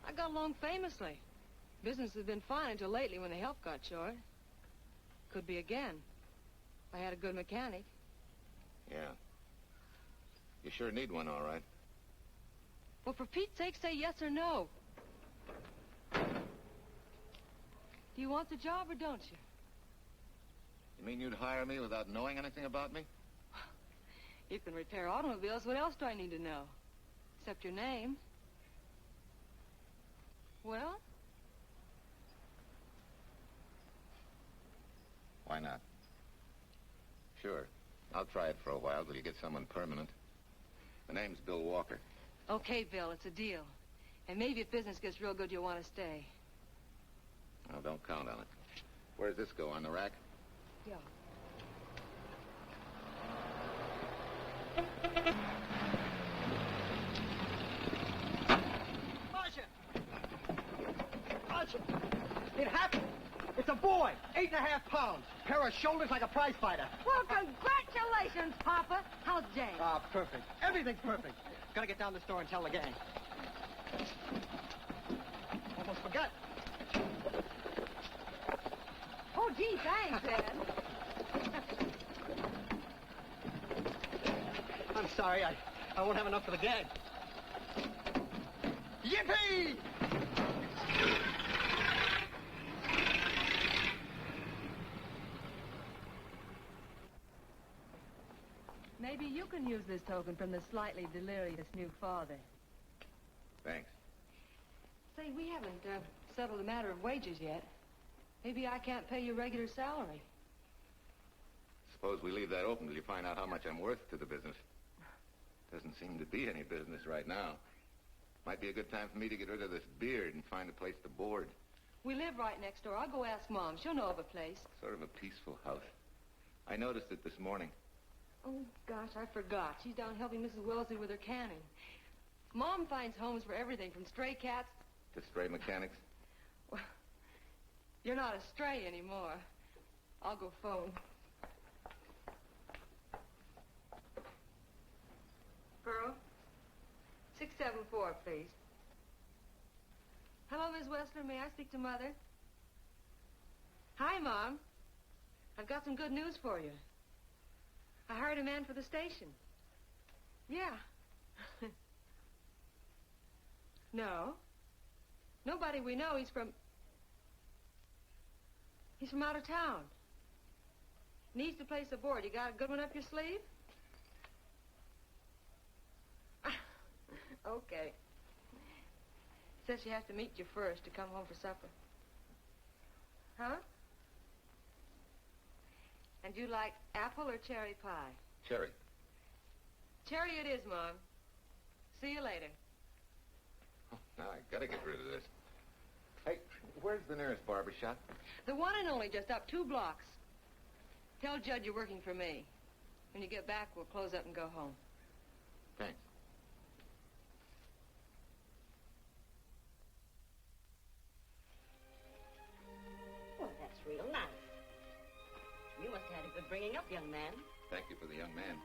I got along famously. Business has been fine until lately when the help got short. Could be again. I had a good mechanic. Yeah. You sure need one, all right. Well, for Pete's sake, say yes or no. Do you want the job or don't you? You mean you'd hire me without knowing anything about me? You can repair automobiles. What else do I need to know? Except your name. Well? Why not? Sure. I'll try it for a while till you get someone permanent. The name's Bill Walker. Okay, Bill, it's a deal. And maybe if business gets real good, you'll want to stay. Oh, don't count on it. Where does this go, on the rack? Yeah. Marsha! It happened! It's a boy, 8.5 pounds. Pair of shoulders like a prize fighter. Well, congratulations, Papa. How's Jane? Ah, perfect. Everything's perfect. Gotta get down to the store and tell the gang. Almost forgot. Oh, gee, thanks, Ed. I'm sorry, I won't have enough for the gang. Yippee! Maybe you can use this token from the slightly delirious new father. Thanks. Say, we haven't settled the matter of wages yet. Maybe I can't pay your regular salary. Suppose we leave that open till you find out how much I'm worth to the business. Doesn't seem to be any business right now. Might be a good time for me to get rid of this beard and find a place to board. We live right next door. I'll go ask Mom. She'll know of a place. Sort of a peaceful house. I noticed it this morning. Oh, gosh, I forgot. She's down helping Mrs. Wellesley with her canning. Mom finds homes for everything from stray cats... To stray mechanics? Well, you're not a stray anymore. I'll go phone. Pearl? 674, please. Hello, Miss Wessler. May I speak to Mother? Hi, Mom. I've got some good news for you. I hired a man for the station. Yeah. No. Nobody we know. He's from out of town. Needs to place a board. You got a good one up your sleeve? Okay. Says she has to meet you first to come home for supper. Huh? And you like apple or cherry pie? Cherry. Cherry it is, Mom. See you later. Oh, now I gotta get rid of this. Hey, where's the nearest barber shop? The one and only, just up 2 blocks. Tell Judd you're working for me. When you get back, we'll close up and go home. Thanks. Well, that's real nice. You must have had a good bringing up, young man. Thank you for the young man.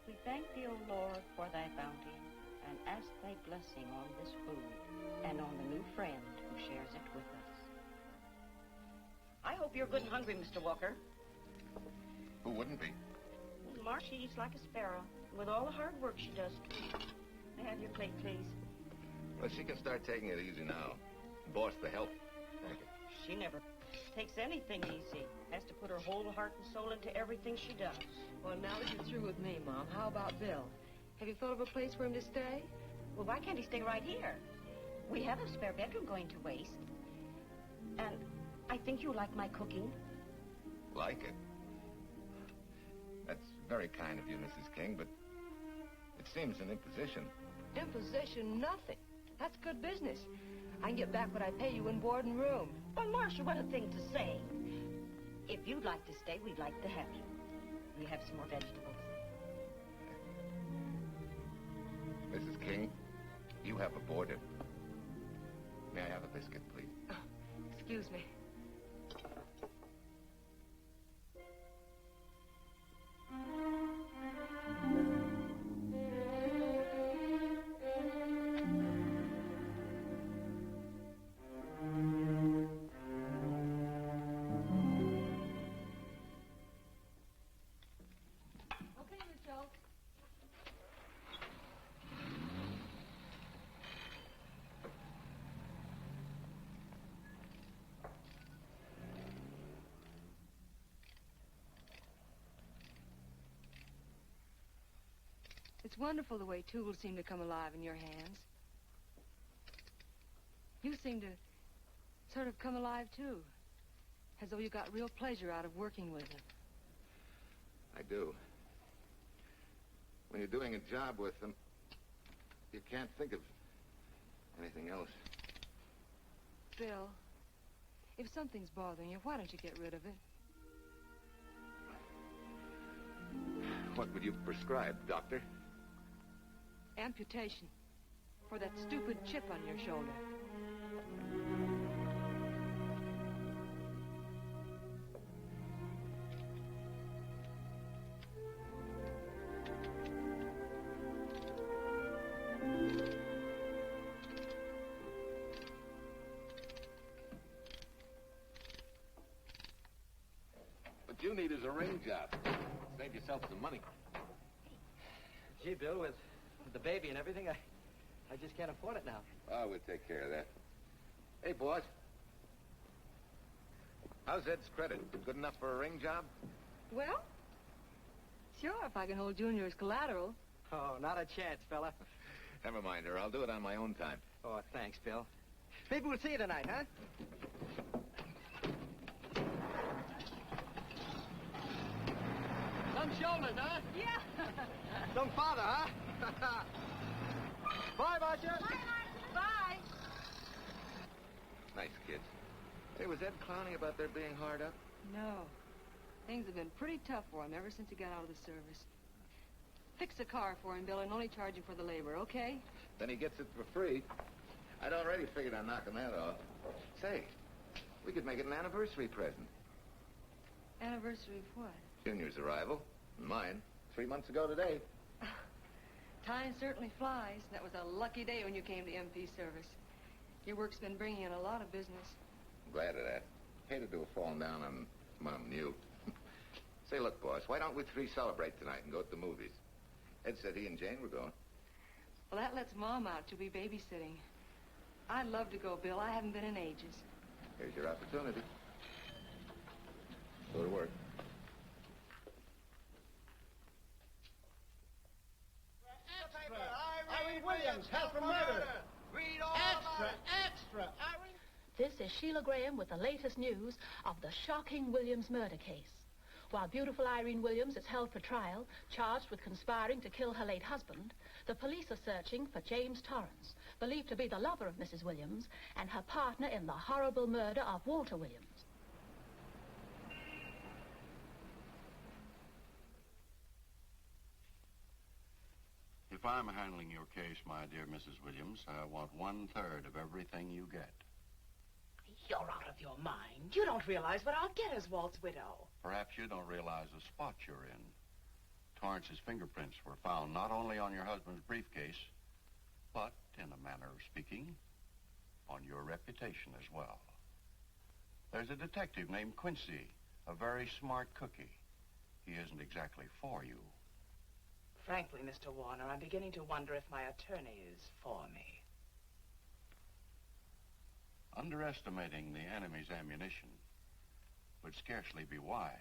We thank thee, O Lord, for thy bounty, and ask thy blessing on this food and on the new friend who shares it with us. I hope you're good and hungry, Mr. Walker. Who wouldn't be? Marsha eats like a sparrow, with all the hard work she does. May I have your plate, please? Well, she can start taking it easy now. Boss, the help. Thank you. She never takes anything easy. Has to put her whole heart and soul into everything she does. Well, now that you're through with me, Mom, how about Bill? Have you thought of a place for him to stay? Well, why can't he stay right here? We have a spare bedroom going to waste. And I think you like my cooking. Like it? That's very kind of you, Mrs. King, but it seems an imposition. Imposition, nothing. That's good business. I can get back what I pay you in board and room. Well, Marsha, what a thing to say. If you'd like to stay, we'd like to have you. We have some more vegetables. Mrs. King, you have aborted. May I have a biscuit, please? Oh, excuse me. It's wonderful the way tools seem to come alive in your hands. You seem to sort of come alive, too. As though you got real pleasure out of working with them. I do. When you're doing a job with them, you can't think of anything else. Bill, if something's bothering you, why don't you get rid of it? What would you prescribe, Doctor? Amputation. For that stupid chip on your shoulder. What you need is a ring job. Save yourself some money. Gee, Bill, with the baby and everything, I just can't afford it now. Oh, we'll take care of that. Hey, boss. How's Ed's credit? Good enough for a ring job? Well, sure, if I can hold Junior as collateral. Oh, not a chance, fella. Never mind her. I'll do it on my own time. Oh, thanks, Bill. Maybe we'll see you tonight, huh? Some shoulders, huh? Yeah. Some father, huh? Bye, Marsha. Bye, Marsha. Bye. Nice kids. Hey, was Ed clowning about their being hard up? No. Things have been pretty tough for him ever since he got out of the service. Fix a car for him, Bill, and only charge him for the labor, okay? Then he gets it for free. I'd already figured on knocking that off. Say, we could make it an anniversary present. Anniversary of what? Junior's arrival, and mine, 3 months ago today. Time certainly flies. That was a lucky day when you came to MP service. Your work's been bringing in a lot of business. I'm glad of that. Hated to have fallen down on Mom and you. Say, look, boss, why don't we three celebrate tonight and go to the movies? Ed said he and Jane were going. Well, that lets Mom out. She'll be babysitting. I'd love to go, Bill. I haven't been in ages. Here's your opportunity. Go to work. Irene Williams, held for murder. Read all Extra. This is Sheila Graham with the latest news of the shocking Williams murder case. While beautiful Irene Williams is held for trial, charged with conspiring to kill her late husband, the police are searching for James Torrance, believed to be the lover of Mrs. Williams and her partner in the horrible murder of Walter Williams. If I'm handling your case, my dear Mrs. Williams, I want 1/3 of everything you get. You're out of your mind. You don't realize what I'll get as Walt's widow. Perhaps you don't realize the spot you're in. Torrance's fingerprints were found not only on your husband's briefcase, but, in a manner of speaking, on your reputation as well. There's a detective named Quincy, a very smart cookie. He isn't exactly for you. Frankly, Mr. Warner, I'm beginning to wonder if my attorney is for me. Underestimating the enemy's ammunition would scarcely be wise.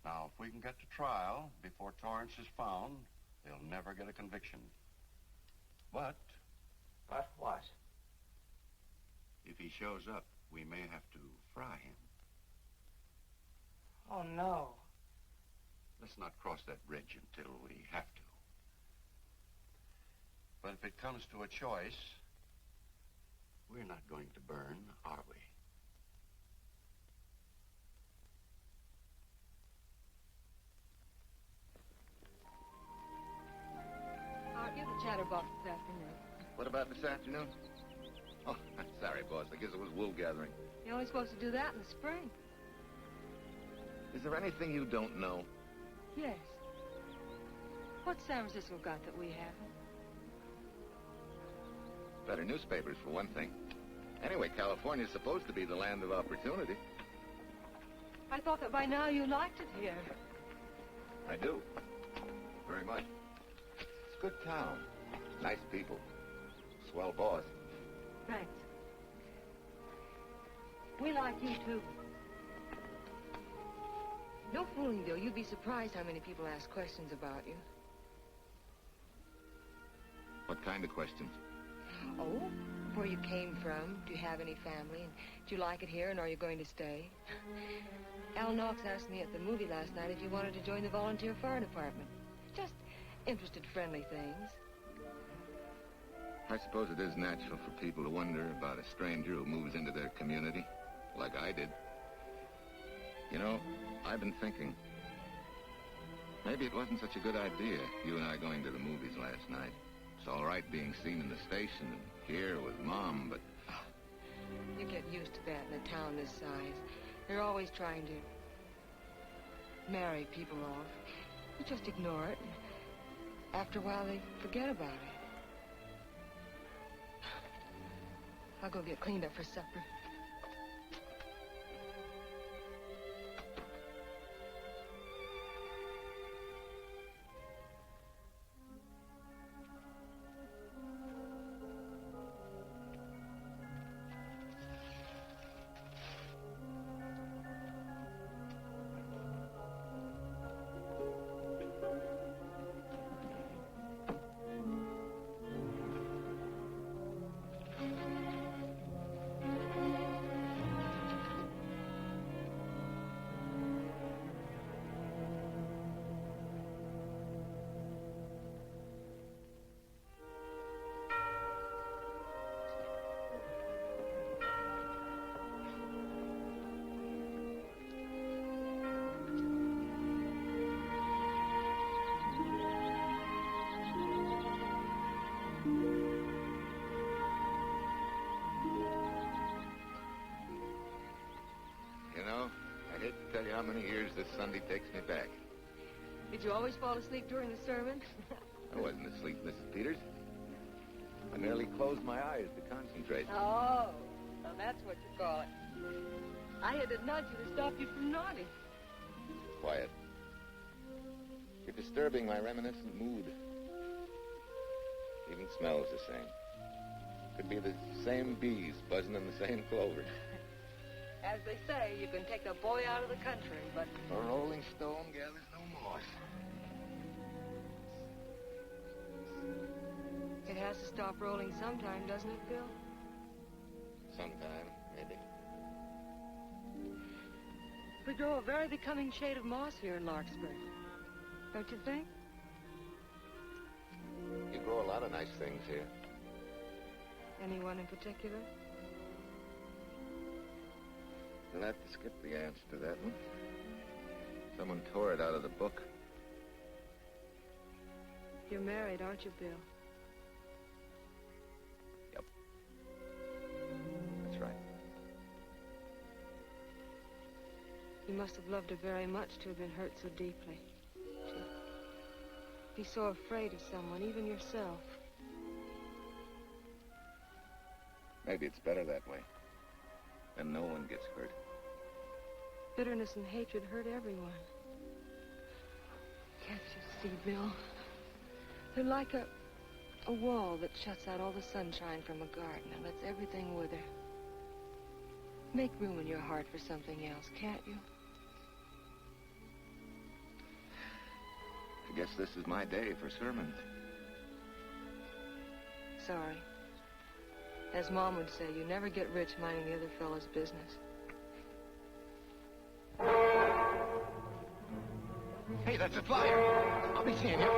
Now, if we can get to trial before Torrance is found, they'll never get a conviction. But... But what? If he shows up, we may have to fry him. Oh, no. Let's not cross that bridge until we have to. But if it comes to a choice, we're not going to burn, are we? Aren't you the chatterbox this afternoon? What about this afternoon? Oh, I'm sorry, boss. I guess it was wool gathering. You're only supposed to do that in the spring. Is there anything you don't know? Yes. What's San Francisco got that we haven't? Better newspapers, for one thing. Anyway, California's supposed to be the land of opportunity. I thought that by now you liked it here. I do. Very much. It's a good town. Nice people. Swell boss. Thanks. We like you, too. No fooling, Bill. You'd be surprised how many people ask questions about you. What kind of questions? Oh, where you came from, do you have any family, and do you like it here, and are you going to stay? Al Knox asked me at the movie last night if you wanted to join the volunteer fire department. Just interested, friendly things. I suppose it is natural for people to wonder about a stranger who moves into their community, like I did. You know, I've been thinking. Maybe it wasn't such a good idea, you and I going to the movies last night. It's all right being seen in the station and here with Mom, but... You get used to that in a town this size. They're always trying to marry people off. You just ignore it. And after a while, they forget about it. I'll go get cleaned up for supper. Tell you how many years this Sunday takes me back. Did you always fall asleep during the sermon? I wasn't asleep, Mrs. Peters. I merely closed my eyes to concentrate. Oh, so that's what you call it. I had to nudge you to stop you from nodding. Quiet. You're disturbing my reminiscent mood. Even smells the same. Could be the same bees buzzing in the same clover. As they say, you can take a boy out of the country, but... A rolling stone gathers no moss. It has to stop rolling sometime, doesn't it, Bill? Sometime, maybe. We grow a very becoming shade of moss here in Larkspur. Don't you think? You grow a lot of nice things here. Anyone in particular? You'll have to skip the answer to that one. Someone tore it out of the book. You're married, aren't you, Bill? Yep. That's right. You must have loved her very much to have been hurt so deeply. To be so afraid of someone, even yourself. Maybe it's better that way. Then no one gets hurt. Bitterness and hatred hurt everyone. Can't you see, Bill? They're like a wall that shuts out all the sunshine from a garden and lets everything wither. Make room in your heart for something else, can't you? I guess this is my day for sermons. Sorry. As Mom would say, you never get rich minding the other fellow's business. Hey, that's a flyer. I'll be seeing you.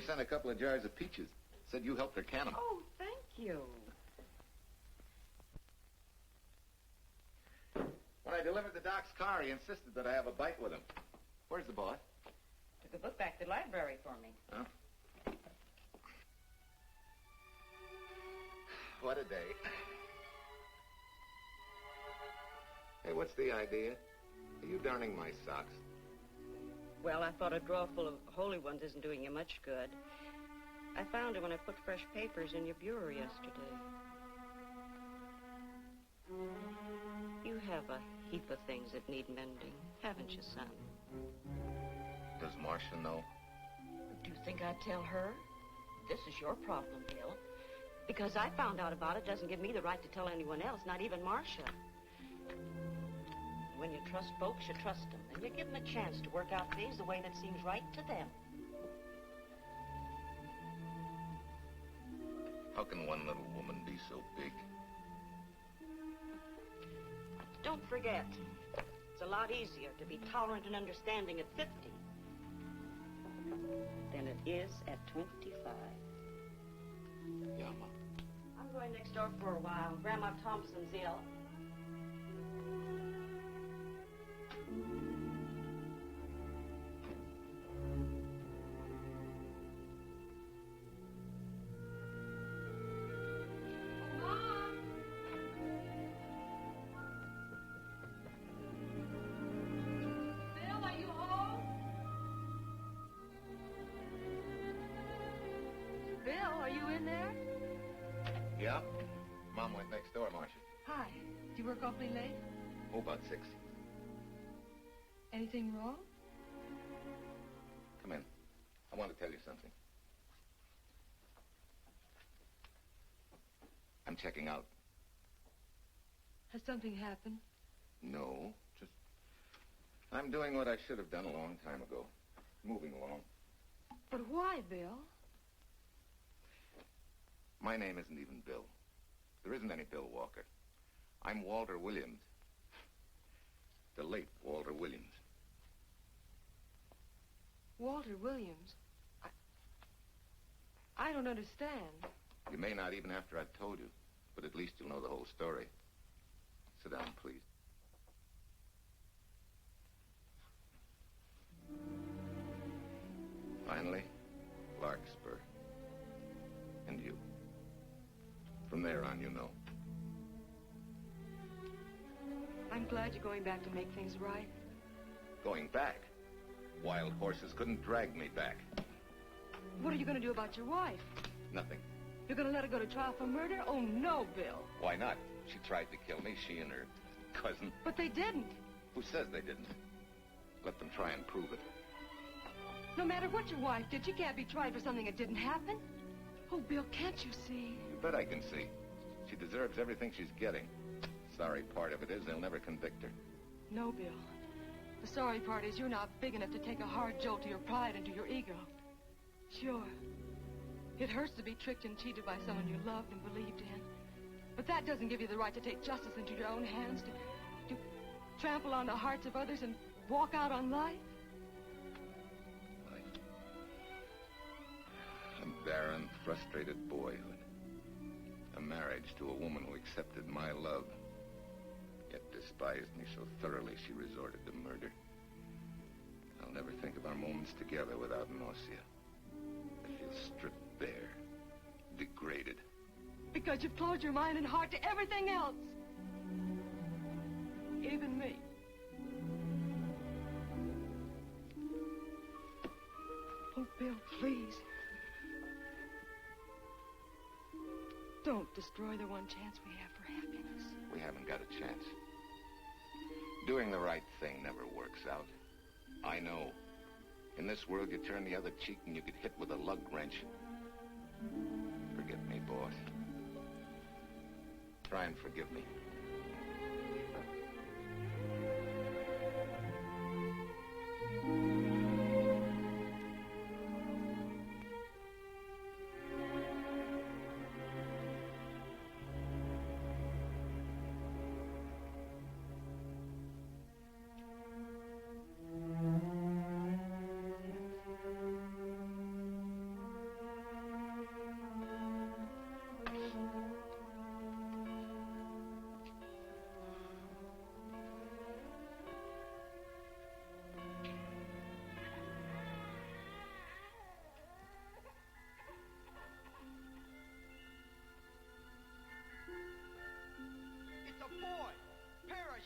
Sent a couple of jars of peaches. Said you helped her can them. Oh, thank you. When I delivered the doc's car, he insisted that I have a bite with him. Where's the boss? Took a book back to the library for me. Huh? What a day. Hey, what's the idea? Are you darning my socks? Well, I thought a drawer full of holy ones isn't doing you much good. I found it when I put fresh papers in your bureau yesterday. You have a heap of things that need mending, haven't you, son? Does Marsha know? Do you think I'd tell her? This is your problem, Bill. Because I found out about it doesn't give me the right to tell anyone else, not even Marsha. When you trust folks, you trust them. And you give them a chance to work out things the way that seems right to them. How can one little woman be so big? Don't forget, it's a lot easier to be tolerant and understanding at 50 than it is at 25. Yeah, Mom. I'm going next door for a while. Grandma Thompson's ill. Yeah? Mom went next door, Marsha. Hi. Do you work awfully late? Oh, about 6. Anything wrong? Come in. I want to tell you something. I'm checking out. Has something happened? No, just... I'm doing what I should have done a long time ago. Moving along. But why, Bill? My name isn't even Bill. There isn't any Bill Walker. I'm Walter Williams. The late Walter Williams. Walter Williams? I don't understand. You may not even after I've told you, but at least you'll know the whole story. Sit down, please. Finally, Larkspur. And you. From there on, you know. I'm glad you're going back to make things right. Going back? Wild horses couldn't drag me back. What are you going to do about your wife? Nothing. You're going to let her go to trial for murder? Oh, no, Bill. Why not? She tried to kill me, she and her cousin. But they didn't. Who says they didn't? Let them try and prove it. No matter what your wife did, she can't be tried for something that didn't happen. Oh, Bill, can't you see? You bet I can see. She deserves everything she's getting. Sorry part of it is they'll never convict her. No, Bill. The sorry part is you're not big enough to take a hard jolt to your pride and to your ego. Sure. It hurts to be tricked and cheated by someone you loved and believed in. But that doesn't give you the right to take justice into your own hands, to trample on the hearts of others and walk out on life. A barren, frustrated boyhood. A marriage to a woman who accepted my love, yet despised me so thoroughly she resorted to murder. I'll never think of our moments together without nausea. I feel stripped bare, degraded. Because you've closed your mind and heart to everything else. Even me. Oh, Bill, please. Don't destroy the one chance we have for happiness. We haven't got a chance. Doing the right thing never works out. I know. In this world, you turn the other cheek and you get hit with a lug wrench. Forgive me, boss. Try and forgive me.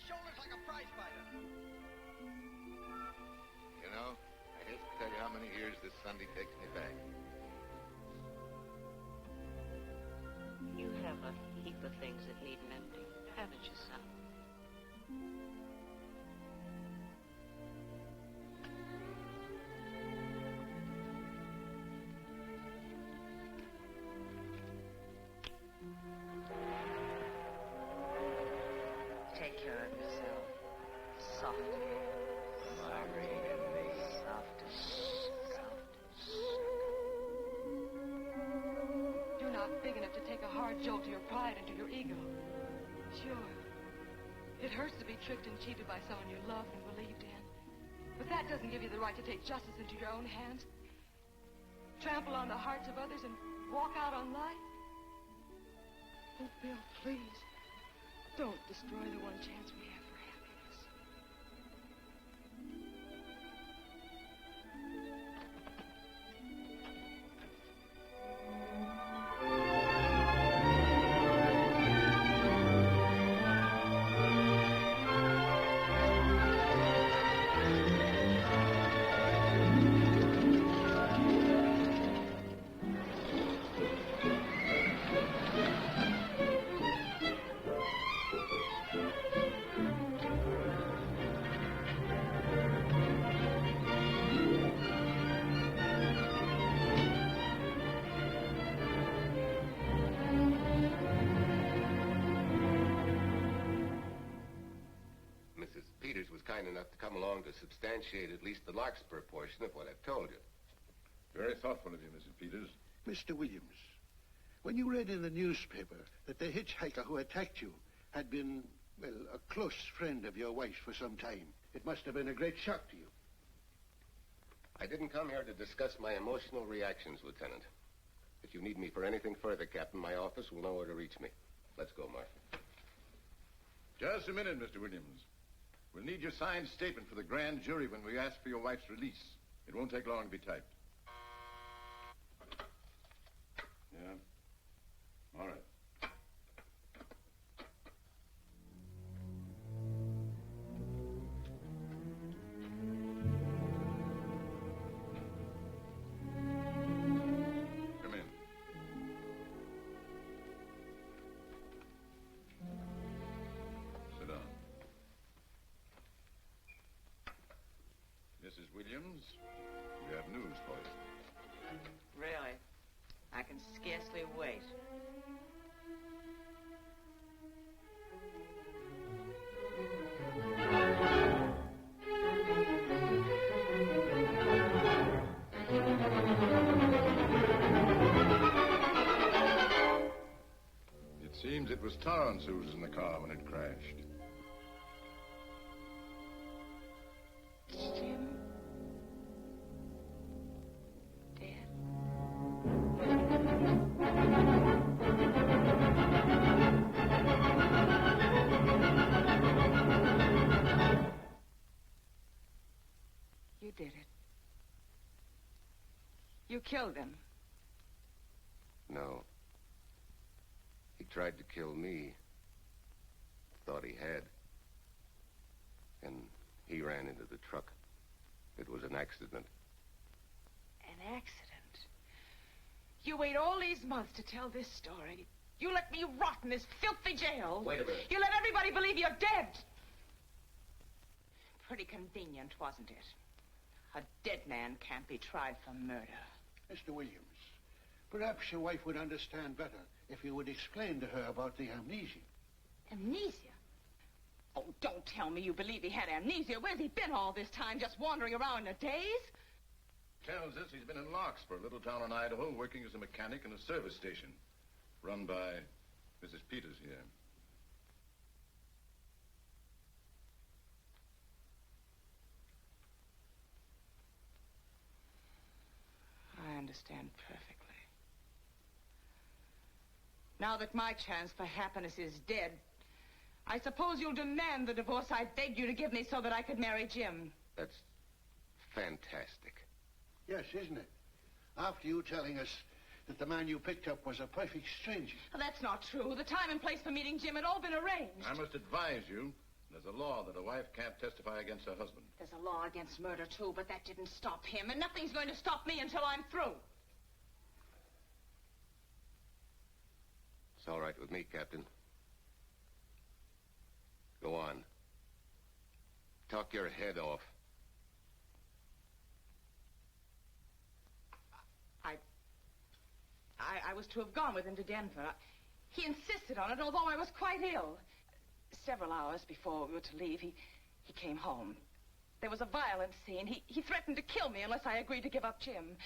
Shoulders like a prize fighter. You know, I hate to tell you how many years this Sunday takes me back. You have a heap of things that need mending, haven't you, son? Take care of yourself. Softly. Irene and me. Softly. You're not big enough to take a hard jolt to your pride and to your ego. Sure. It hurts to be tricked and cheated by someone you loved and believed in. But that doesn't give you the right to take justice into your own hands. Trample on the hearts of others and walk out on life. Oh, Bill, please. Don't destroy the one chance we have for happiness. Enough to come along to substantiate at least the Larkspur portion of what I've told you. Very thoughtful of you, Mrs. Peters. Mr. Williams, when you read in the newspaper that the hitchhiker who attacked you had been, well, a close friend of your wife for some time, it must have been a great shock to you. I didn't come here to discuss my emotional reactions, Lieutenant. If you need me for anything further, Captain, my office will know where to reach me. Let's go, Marsha. Just a minute, Mr. Williams. We'll need your signed statement for the grand jury when we ask for your wife's release. It won't take long to be typed. Yeah? All right. Come in. Sit down. Williams, we have news for you. Really? I can scarcely wait. It seems it was Torrance who was in the car when it crashed. Jim? You did it. You killed him. No. He tried to kill me. Thought he had. And he ran into the truck. It was an accident. An accident? You wait all these months to tell this story. You let me rot in this filthy jail. Wait a minute. You let everybody believe you're dead. Pretty convenient, wasn't it? A dead man can't be tried for murder. Mr. Williams, perhaps your wife would understand better if you would explain to her about the amnesia. Amnesia? Oh, don't tell me you believe he had amnesia. Where's he been all this time, just wandering around in a daze? Tells us he's been in Larkspur, a little town in Idaho, working as a mechanic in a service station. Run by Mrs. Peters here. I understand perfectly. Now that my chance for happiness is dead, I suppose you'll demand the divorce I begged you to give me so that I could marry Jim. That's fantastic. Yes, isn't it? After you telling us that the man you picked up was a perfect stranger. Well, that's not true. The time and place for meeting Jim had all been arranged. I must advise you, there's a law that a wife can't testify against her husband. There's a law against murder, too, but that didn't stop him, and nothing's going to stop me until I'm through. It's all right with me, Captain. Go on. Talk your head off. I was to have gone with him to Denver. He insisted on it, although I was quite ill. Several hours before we were to leave, he came home. There was a violent scene. He threatened to kill me unless I agreed to give up Jim.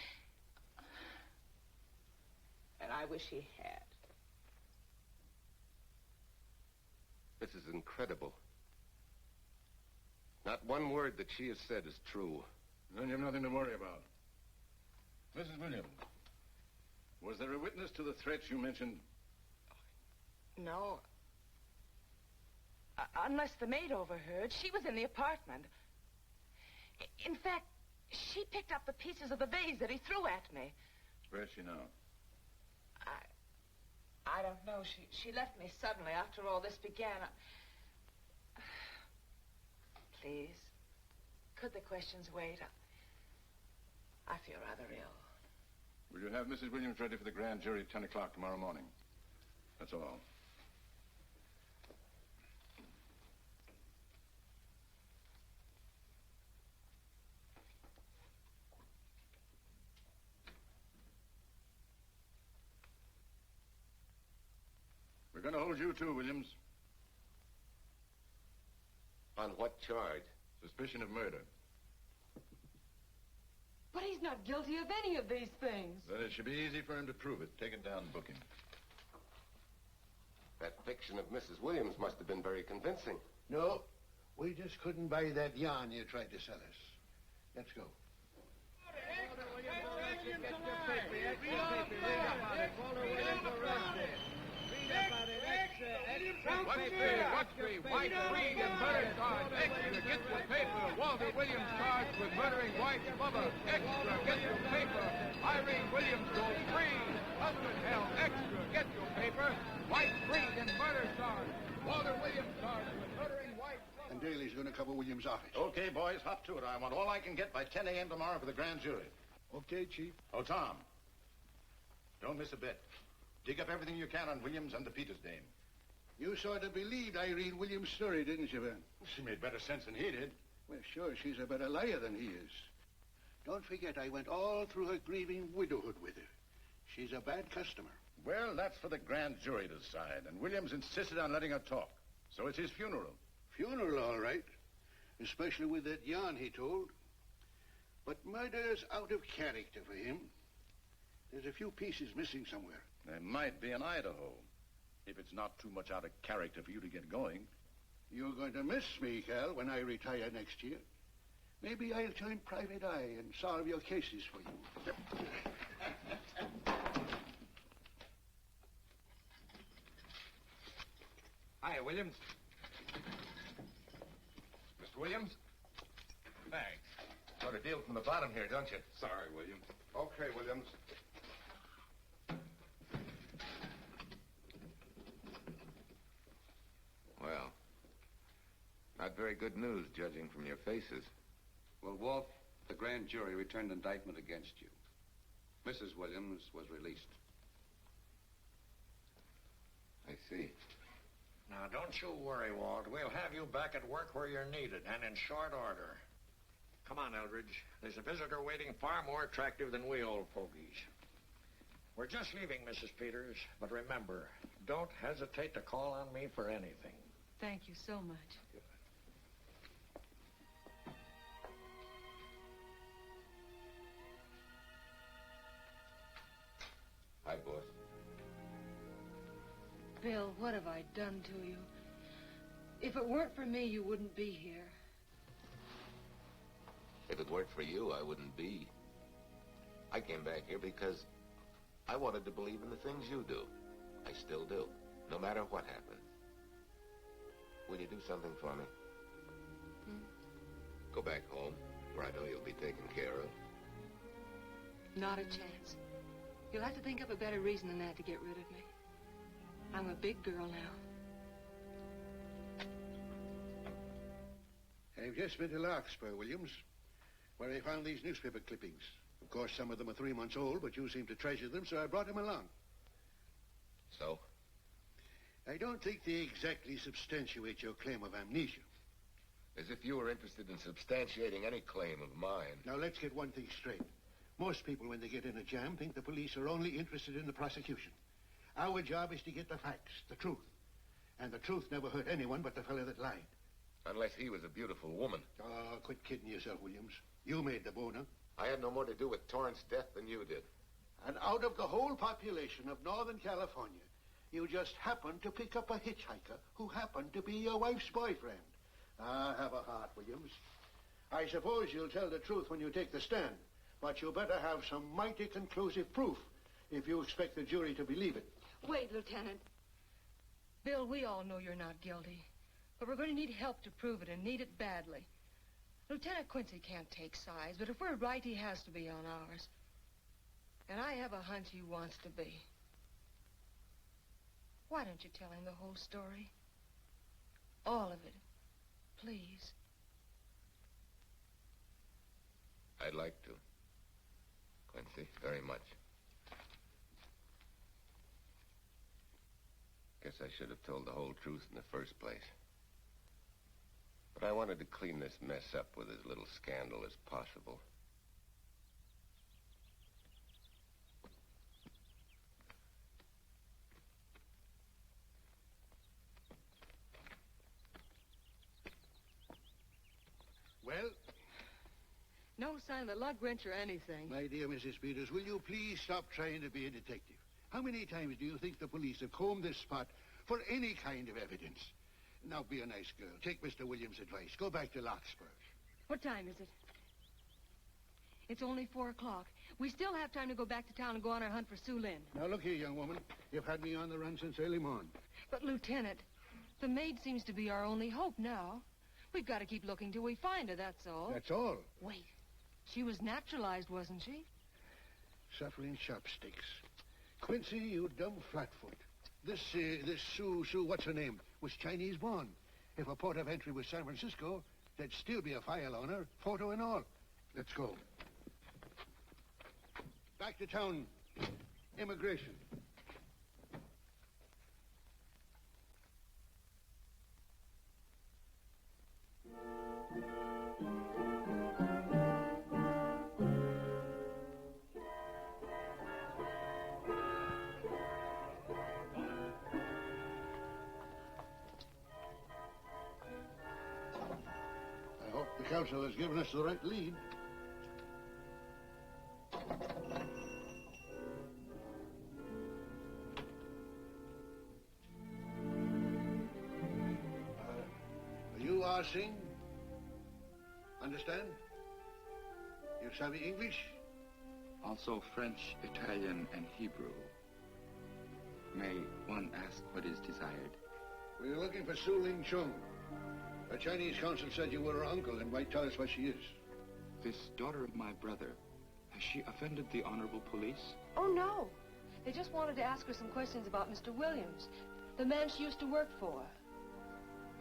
And I wish he had. This is incredible. Not one word that she has said is true. Then you've nothing to worry about. Mrs. Williams, was there a witness to the threats you mentioned? No. Unless the maid overheard. She was in the apartment. In fact, she picked up the pieces of the vase that he threw at me. Where's she now? I don't know. She left me suddenly after all this began. Please, could the questions wait? I feel rather ill. Will you have Mrs. Williams ready for the grand jury at 10 o'clock tomorrow morning? That's all. We're going to hold you too, Williams. On what charge? Suspicion of murder. But he's not guilty of any of these things. Then it should be easy for him to prove it. Take it down and book him. That fiction of Mrs. Williams must have been very convincing. No, we just couldn't buy that yarn you tried to sell us. Let's go. What's the White, Reed, and murder charge? Extra, get your paper. Walter Williams charged with murdering White's mother. Extra, get your paper. Irene Williams goes free. Husband held. Extra, get your paper. White, Reed, and murder charge. Walter Williams charged with murdering White's mother. And Daly's going to cover Williams' office. Okay, boys, hop to it. I want all I can get by 10 a.m. tomorrow for the grand jury. Okay, Chief. Oh, Tom, don't miss a bit. Dig up everything you can on Williams and the Peters dame. You sort of believed Irene Williams' story, didn't you, Ben? She made better sense than he did. Well, sure, she's a better liar than he is. Don't forget, I went all through her grieving widowhood with her. She's a bad customer. Well, that's for the grand jury to decide, and Williams insisted on letting her talk. So it's his funeral. Funeral, all right. Especially with that yarn he told. But murder's out of character for him. There's a few pieces missing somewhere. There might be in Idaho, if it's not too much out of character for you to get going. You're going to miss me, Cal, when I retire next year. Maybe I'll join Private Eye and solve your cases for you. Hiya, Williams. Mr. Williams? Thanks. Got a deal from the bottom here, don't you? Sorry, William. Okay, Williams. Well, not very good news, judging from your faces. Well, Walt, the grand jury returned indictment against you. Mrs. Williams was released. I see. Now, don't you worry, Walt. We'll have you back at work where you're needed, and in short order. Come on, Eldredge. There's a visitor waiting far more attractive than we old fogies. We're just leaving, Mrs. Peters, but remember, don't hesitate to call on me for anything. Thank you so much. Hi, boss. Bill, what have I done to you? If it weren't for me, you wouldn't be here. If it weren't for you, I wouldn't be. I came back here because I wanted to believe in the things you do. I still do, no matter what happens. Will you do something for me? Go back home, where I know you'll be taken care of. Not a chance. You'll have to think up a better reason than that to get rid of me. I'm a big girl now. I've just been to Larkspur, Williams, where I found these newspaper clippings. Of course, some of them are 3 months old, but you seem to treasure them, so I brought them along. So? I don't think they exactly substantiate your claim of amnesia. As if you were interested in substantiating any claim of mine. Now, let's get one thing straight. Most people, when they get in a jam, think the police are only interested in the prosecution. Our job is to get the facts, the truth. And the truth never hurt anyone but the fellow that lied. Unless he was a beautiful woman. Oh, quit kidding yourself, Williams. You made the boner. I had no more to do with Torrance's death than you did. And out of the whole population of Northern California, you just happened to pick up a hitchhiker who happened to be your wife's boyfriend. Ah, have a heart, Williams. I suppose you'll tell the truth when you take the stand, but you better have some mighty conclusive proof if you expect the jury to believe it. Wait, Lieutenant. Bill, we all know you're not guilty, but we're going to need help to prove it, and need it badly. Lieutenant Quincy can't take sides, but if we're right, he has to be on ours. And I have a hunch he wants to be. Why don't you tell him the whole story? All of it. Please. I'd like to. Quincy, very much. Guess I should have told the whole truth in the first place. But I wanted to clean this mess up with as little scandal as possible. Well? No sign of the lug wrench or anything. My dear Mrs. Peters, will you please stop trying to be a detective? How many times do you think the police have combed this spot for any kind of evidence? Now, be a nice girl. Take Mr. Williams' advice. Go back to Larkspur. What time is it? It's only 4 o'clock. We still have time to go back to town and go on our hunt for Sue Lynn. Now, look here, young woman. You've had me on the run since early morn. But, Lieutenant, the maid seems to be our only hope now. We've got to keep looking till we find her, that's all. That's all? Wait. She was naturalized, wasn't she? Suffering chopsticks. Quincy, you dumb flatfoot. This Sue, what's her name, was Chinese born. If her port of entry was San Francisco, there'd still be a file on her, photo and all. Let's go. Back to town. Immigration. The counsel has given us the right lead. You are Singh? Understand? You savvy English? Also French, Italian, and Hebrew. May one ask what is desired? We're looking for Su Ling Chung. The Chinese consul said you were her uncle and might tell us what she is. This daughter of my brother, has she offended the honorable police? Oh, no. They just wanted to ask her some questions about Mr. Williams, the man she used to work for.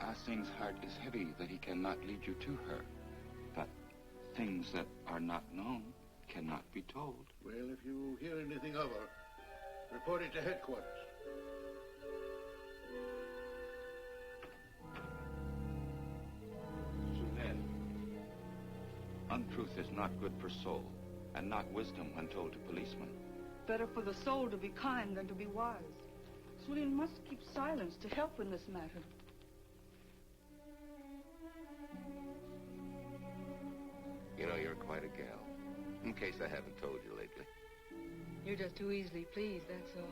Ah Singh's heart is heavy that he cannot lead you to her. But things that are not known cannot be told. Well, if you hear anything of her, report it to headquarters. Suhail, untruth is not good for soul, and not wisdom when told to policemen. Better for the soul to be kind than to be wise. Sulin must keep silence to help in this matter. You know, you're quite a gal. In case I haven't told you lately. You're just too easily pleased, that's all.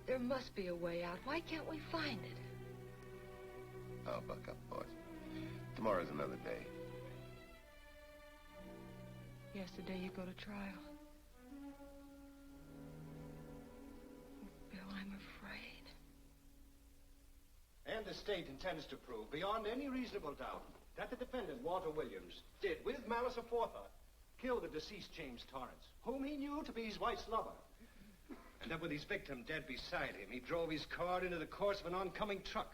There must be a way out. Why can't we find it? Oh, buck up, boys. Tomorrow's another day. Yesterday you go to trial. Bill, I'm afraid. And the state intends to prove, beyond any reasonable doubt, that the defendant, Walter Williams, did, with malice aforethought, kill the deceased James Torrance, whom he knew to be his wife's lover. And that with his victim dead beside him, he drove his car into the course of an oncoming truck,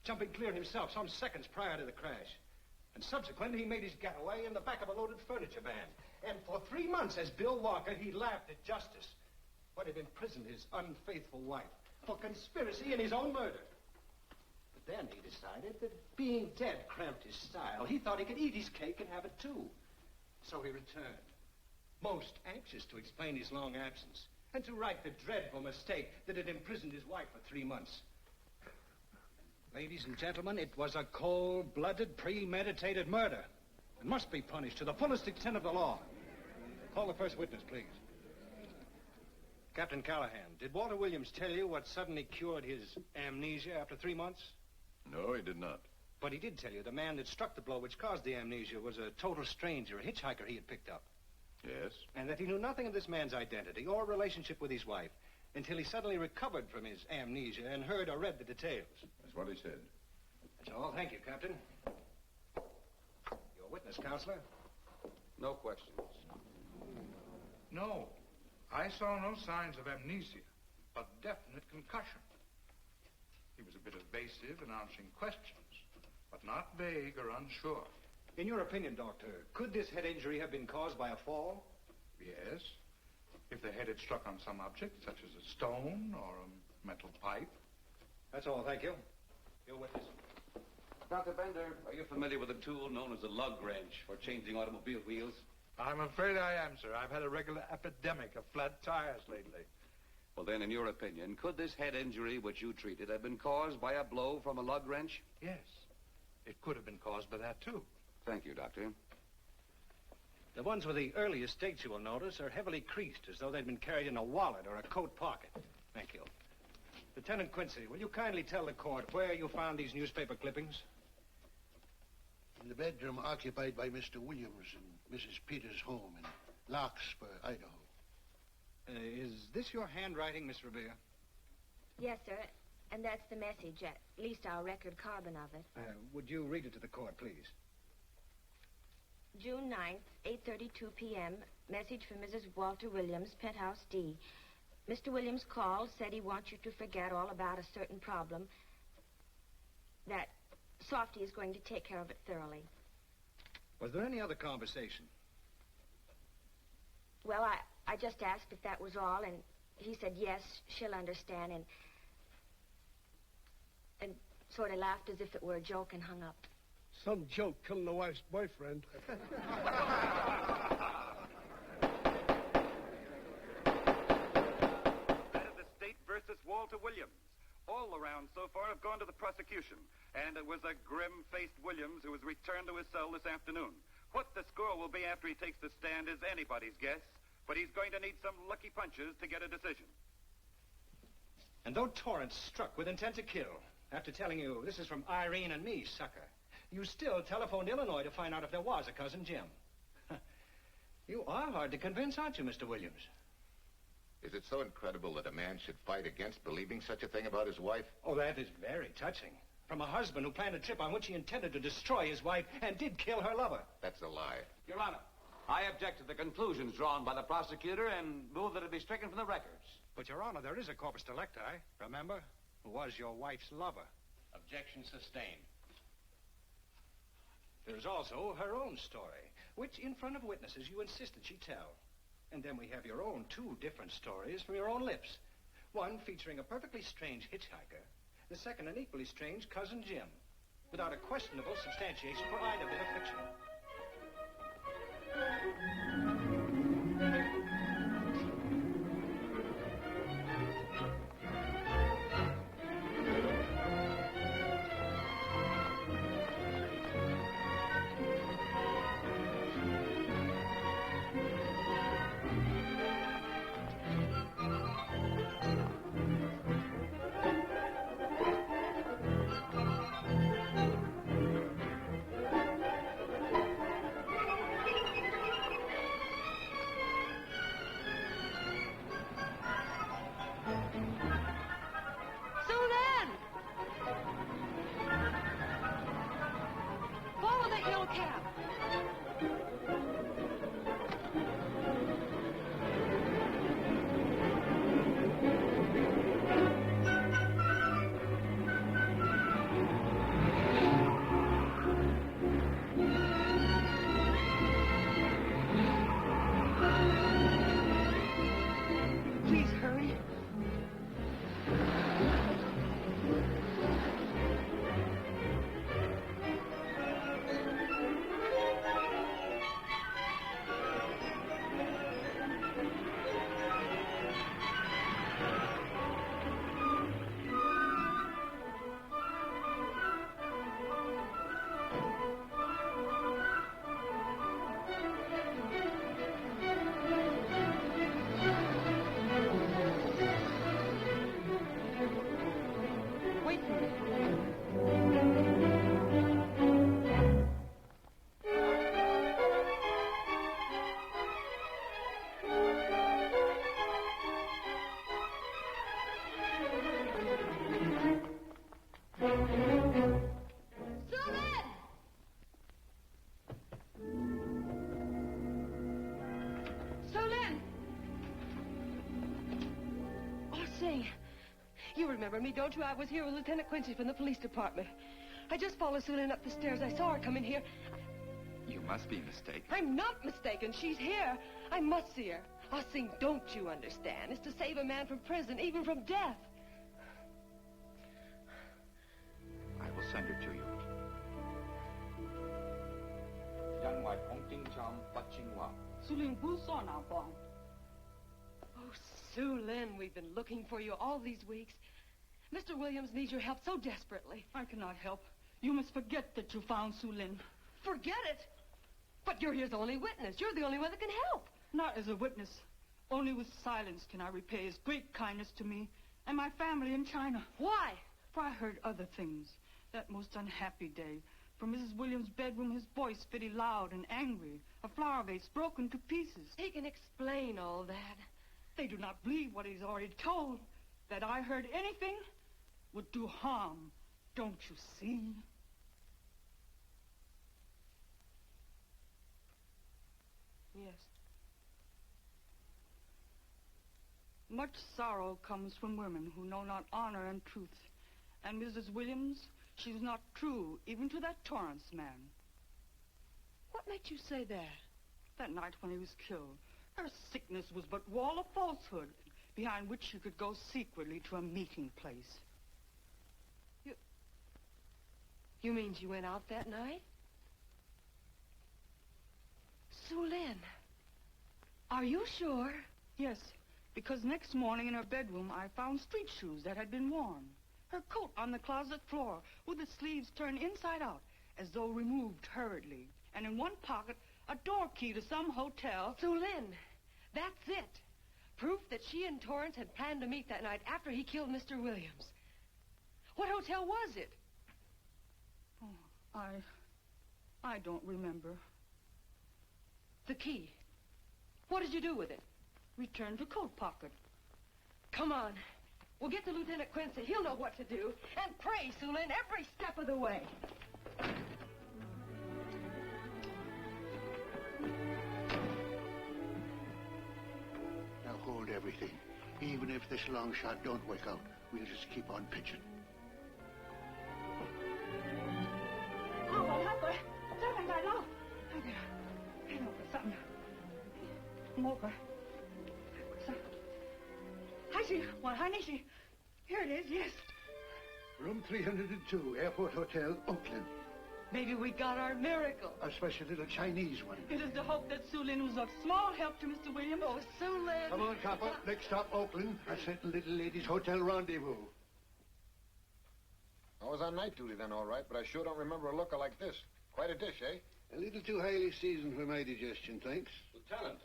jumping clear himself some seconds prior to the crash. And subsequently, he made his getaway in the back of a loaded furniture van. And for 3 months, as Bill Walker, he laughed at justice, but had imprisoned his unfaithful wife for conspiracy in his own murder. But then he decided that being dead cramped his style. He thought he could eat his cake and have it too. So he returned, most anxious to explain his long absence and to right the dreadful mistake that had imprisoned his wife for 3 months. Ladies and gentlemen, it was a cold-blooded, premeditated murder and must be punished to the fullest extent of the law. Call the first witness, please. Captain Callahan, did Walter Williams tell you what suddenly cured his amnesia after 3 months? No, he did not. But he did tell you the man that struck the blow which caused the amnesia was a total stranger, a hitchhiker he had picked up. Yes? And that he knew nothing of this man's identity or relationship with his wife until he suddenly recovered from his amnesia and heard or read the details. That's what he said. That's all. Thank you, Captain. Your witness, Counselor. No questions. No. I saw no signs of amnesia, but definite concussion. He was a bit evasive in answering questions, but not vague or unsure. In your opinion, Doctor, could this head injury have been caused by a fall? Yes. If the head had struck on some object, such as a stone or a metal pipe. That's all, thank you. Your witness. Dr. Bender, are you familiar with a tool known as a lug wrench for changing automobile wheels? I'm afraid I am, sir. I've had a regular epidemic of flat tires lately. Well, then, in your opinion, could this head injury which you treated have been caused by a blow from a lug wrench? Yes. It could have been caused by that, too. Thank you, Doctor. The ones with the earliest dates, you will notice, are heavily creased, as though they'd been carried in a wallet or a coat pocket. Thank you. Lieutenant Quincy, will you kindly tell the court where you found these newspaper clippings? In the bedroom occupied by Mr. Williams and Mrs. Peters' home in Larkspur, Idaho. Is this your handwriting, Miss Revere? Yes, sir. And that's the message, at least our record carbon of it. Would you read it to the court, please? June 9th, 8:32 p.m. Message from Mrs. Walter Williams, Penthouse D. Mr. Williams called, said he wants you to forget all about a certain problem. That Softy is going to take care of it thoroughly. Was there any other conversation? Well, I just asked if that was all, and he said yes, she'll understand, and sort of laughed as if it were a joke and hung up. Some joke killing the wife's boyfriend. That is the state versus Walter Williams. All the rounds so far have gone to the prosecution, and it was a grim-faced Williams who was returned to his cell this afternoon. What the score will be after he takes the stand is anybody's guess, but he's going to need some lucky punches to get a decision. And though Torrance struck with intent to kill, after telling you this is from Irene and me, sucker, you still telephoned Illinois to find out if there was a Cousin Jim. You are hard to convince, aren't you, Mr. Williams? Is it so incredible that a man should fight against believing such a thing about his wife? Oh, that is very touching. From a husband who planned a trip on which he intended to destroy his wife and did kill her lover. That's a lie. Your Honor, I object to the conclusions drawn by the prosecutor and move that it be stricken from the records. But, Your Honor, there is a corpus delicti, remember, who was your wife's lover. Objection sustained. There's also her own story, which, in front of witnesses, you insisted she tell. And then we have your own two different stories from your own lips. One featuring a perfectly strange hitchhiker, the second an equally strange Cousin Jim, without a questionable substantiation for either bit of fiction. You remember me, don't you? I was here with Lieutenant Quincy from the police department. I just followed Susan up the stairs. I saw her come in here. You must be mistaken. I'm not mistaken. She's here. I must see her. Our thing, don't you understand, is to save a man from prison, even from death. I will send her to you. Oh, Sue Lynn, we've been looking for you all these weeks. Mr. Williams needs your help so desperately. I cannot help. You must forget that you found Sue Lynn. Forget it? But you're his only witness. You're the only one that can help. Not as a witness. Only with silence can I repay his great kindness to me and my family in China. Why? For I heard other things. That most unhappy day. From Mrs. Williams' bedroom, his voice very loud and angry. A flower vase broken to pieces. He can explain all that. They do not believe what he's already told. That I heard anything would do harm. Don't you see? Yes. Much sorrow comes from women who know not honor and truth. And Mrs. Williams, she was not true even to that Torrance man. What made you say that? That night when he was killed. Her sickness was but wall of falsehood, behind which she could go secretly to a meeting place. You mean she went out that night? Sue Lynn, are you sure? Yes, because next morning in her bedroom I found street shoes that had been worn. Her coat on the closet floor, with the sleeves turned inside out, as though removed hurriedly. And in one pocket, a door key to some hotel. Lynn, that's it. Proof that she and Torrance had planned to meet that night after he killed Mr. Williams. What hotel was it? Oh, I don't remember. The key. What did you do with it? Returned to coat pocket. Come on. We'll get to Lieutenant Quincy. He'll know what to do. And pray, Sue Lynn, every step of the way. Now hold everything. Even if this long shot don't work out, we'll just keep on pitching. Oh, well, Hopper. Something got low. I know something. Mocha. I see one, honey. Here it is, yes. Room 302, Airport Hotel, Oakland. Maybe we got our miracle. A special little Chinese one. It is to hope that Sue Lynn was of small help to Mr. Williams. Oh, Sue Lynn. Come on, Copper. Next stop, Oakland. A certain little ladies' hotel rendezvous. I was on night duty then, all right, but I sure don't remember a looker like this. Quite a dish, eh? A little too highly seasoned for my digestion, thanks. Lieutenant,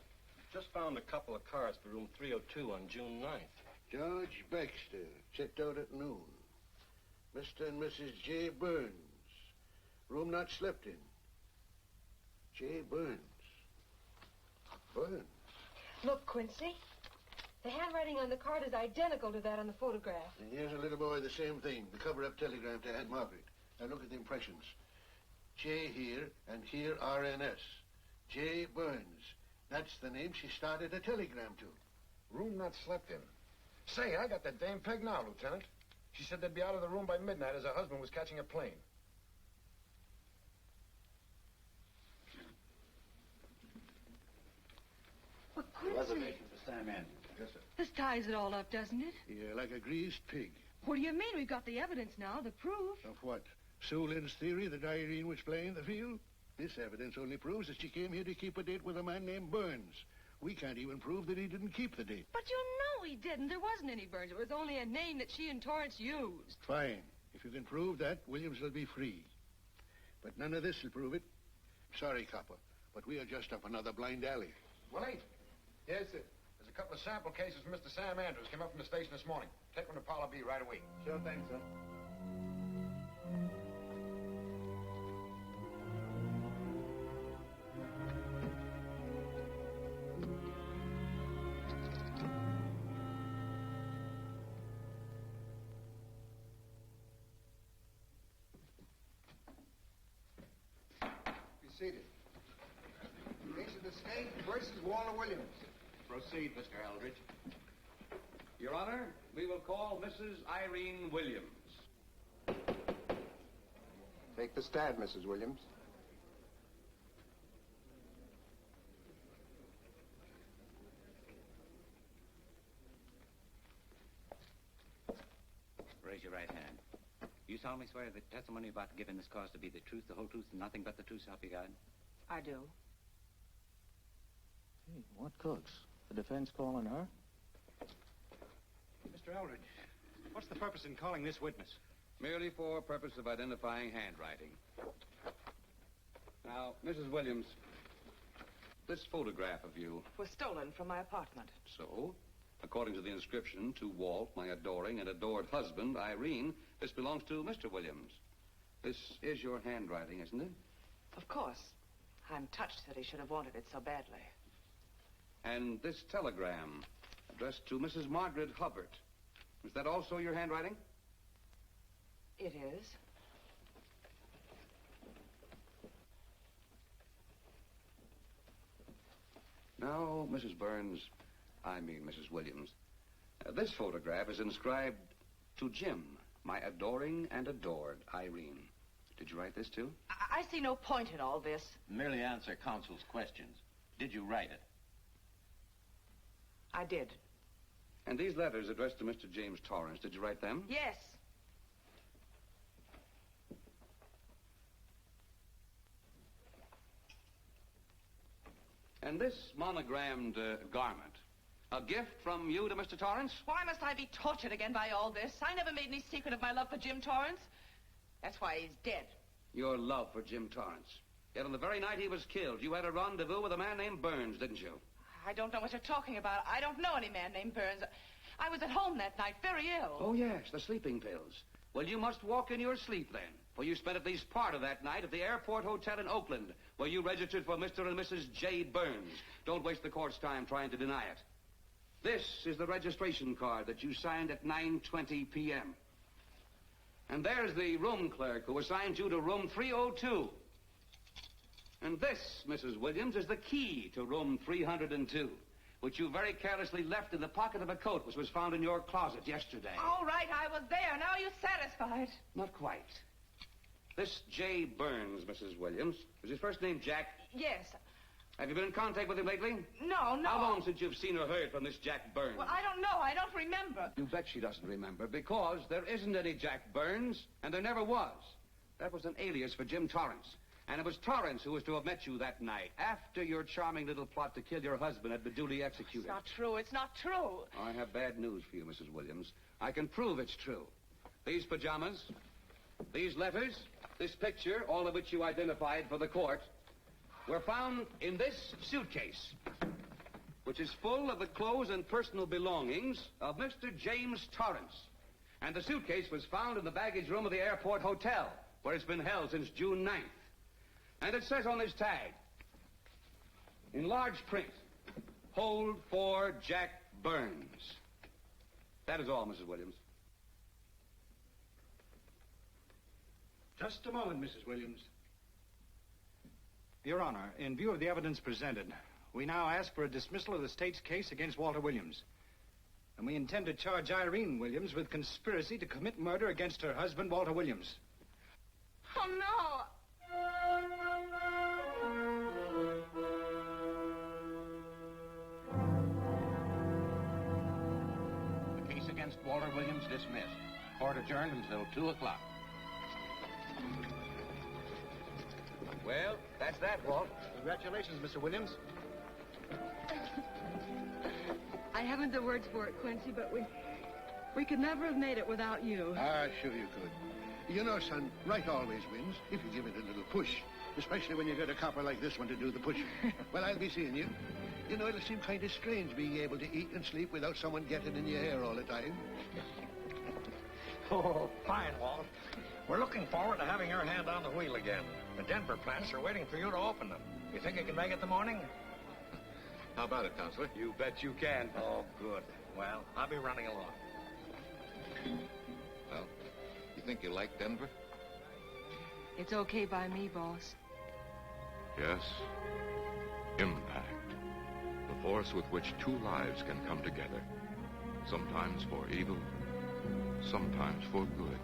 just found a couple of cars for room 302 on June 9th. George Baxter, checked out at noon. Mr. and Mrs. J. Burns. Room not slept in. J. Burns. Burns. Look, Quincy. The handwriting on the card is identical to that on the photograph. And here's a little boy, the same thing. The cover-up telegram to Aunt Margaret. Now look at the impressions. J here, and here RNS. J. Burns. That's the name she started a telegram to. Room not slept in. Say, I got that dame pegged now, Lieutenant. She said they'd be out of the room by midnight as her husband was catching a plane. But Quincy... Reservation for Sam Andrews. Yes, sir. This ties it all up, doesn't it? Yeah, like a greased pig. What do you mean? We've got the evidence now, the proof. Of what? Sue Lynn's theory that Irene was playing the field? This evidence only proves that she came here to keep a date with a man named Burns. We can't even prove that he didn't keep the date. But you know he didn't. There wasn't any Burns. It was only a name that she and Torrance used. Fine. If you can prove that, Williams will be free. But none of this will prove it. Sorry, Copper, but we are just up another blind alley. Willie? Yes, sir. There's a couple of sample cases from Mr. Sam Andrews came up from the station this morning. Take them to Parlor B right away. Sure thing, sir. Seated. Case of the state versus Walter Williams. Proceed, Mr. Eldredge. Your Honor, we will call Mrs. Irene Williams. Take the stand, Mrs. Williams. Raise your right hand. You solemnly swear the testimony about to give in this cause to be the truth, the whole truth, and nothing but the truth, so help you God? I do. Hey, what cooks? The defense calling her? Mr. Eldredge, what's the purpose in calling this witness? Merely for purpose of identifying handwriting. Now, Mrs. Williams, this photograph of you... Was stolen from my apartment. So, according to the inscription, to Walt, my adoring and adored husband, Irene, this belongs to Mr. Williams. This is your handwriting, isn't it? Of course. I'm touched that he should have wanted it so badly. And this telegram, addressed to Mrs. Margaret Hubbard, is that also your handwriting? It is. Now, Mrs. Mrs. Williams, this photograph is inscribed to Jim, my adoring and adored Irene. Did you write this, too? I see no point in all this. Merely answer counsel's questions. Did you write it? I did. And these letters addressed to Mr. James Torrance, did you write them? Yes. And this monogrammed garment, A gift from you to Mr. Torrance? Why must I be tortured again by all this? I never made any secret of my love for Jim Torrance. That's why he's dead. Your love for Jim Torrance. Yet on the very night he was killed, you had a rendezvous with a man named Burns, didn't you? I don't know what you're talking about. I don't know any man named Burns. I was at home that night, very ill. Oh, yes, the sleeping pills. Well, you must walk in your sleep then, for you spent at least part of that night at the airport hotel in Oakland, where you registered for Mr. and Mrs. J. Burns. Don't waste the court's time trying to deny it. This is the registration card that you signed at 9:20 p.m. And there's the room clerk who assigned you to room 302. And this, Mrs. Williams, is the key to room 302, which you very carelessly left in the pocket of a coat which was found in your closet yesterday. All right, I was there. Now you're satisfied. Not quite. This J. Burns, Mrs. Williams, is his first name Jack? Yes. Have you been in contact with him lately? No. How long since you've seen or heard from this Jack Burns? Well, I don't know. I don't remember. You bet she doesn't remember, because there isn't any Jack Burns, and there never was. That was an alias for Jim Torrance. And it was Torrance who was to have met you that night, after your charming little plot to kill your husband had been duly executed. It's not true. It's not true. I have bad news for you, Mrs. Williams. I can prove it's true. These pajamas, these letters, this picture, all of which you identified for the court, were found in this suitcase, which is full of the clothes and personal belongings of Mr. James Torrance. And the suitcase was found in the baggage room of the airport hotel, where it's been held since June 9th. And it says on this tag, in large print, hold for Jack Burns. That is all, Mrs. Williams. Just a moment, Mrs. Williams. Your Honor, in view of the evidence presented, we now ask for a dismissal of the state's case against Walter Williams. And we intend to charge Irene Williams with conspiracy to commit murder against her husband, Walter Williams. Oh, no. The case against Walter Williams dismissed. Court adjourned until 2 o'clock. Well, that's that, Walt. Congratulations, Mr. Williams. I haven't the words for it, Quincy, but we could never have made it without you. Ah, sure you could. You know, son, Wright always wins if you give it a little push, especially when you get a copper like this one to do the pushing. Well, I'll be seeing you. You know, it'll seem kind of strange being able to eat and sleep without someone getting in your hair all the time. Oh, fine, Walt. We're looking forward to having your hand on the wheel again. The Denver plants are waiting for you to open them. You think you can make it the morning? How about it, Counselor? You bet you can. Oh, good. Well, I'll be running along. Well, you think you like Denver? It's okay by me, boss. Yes. Impact. The force with which two lives can come together. Sometimes for evil, sometimes for good.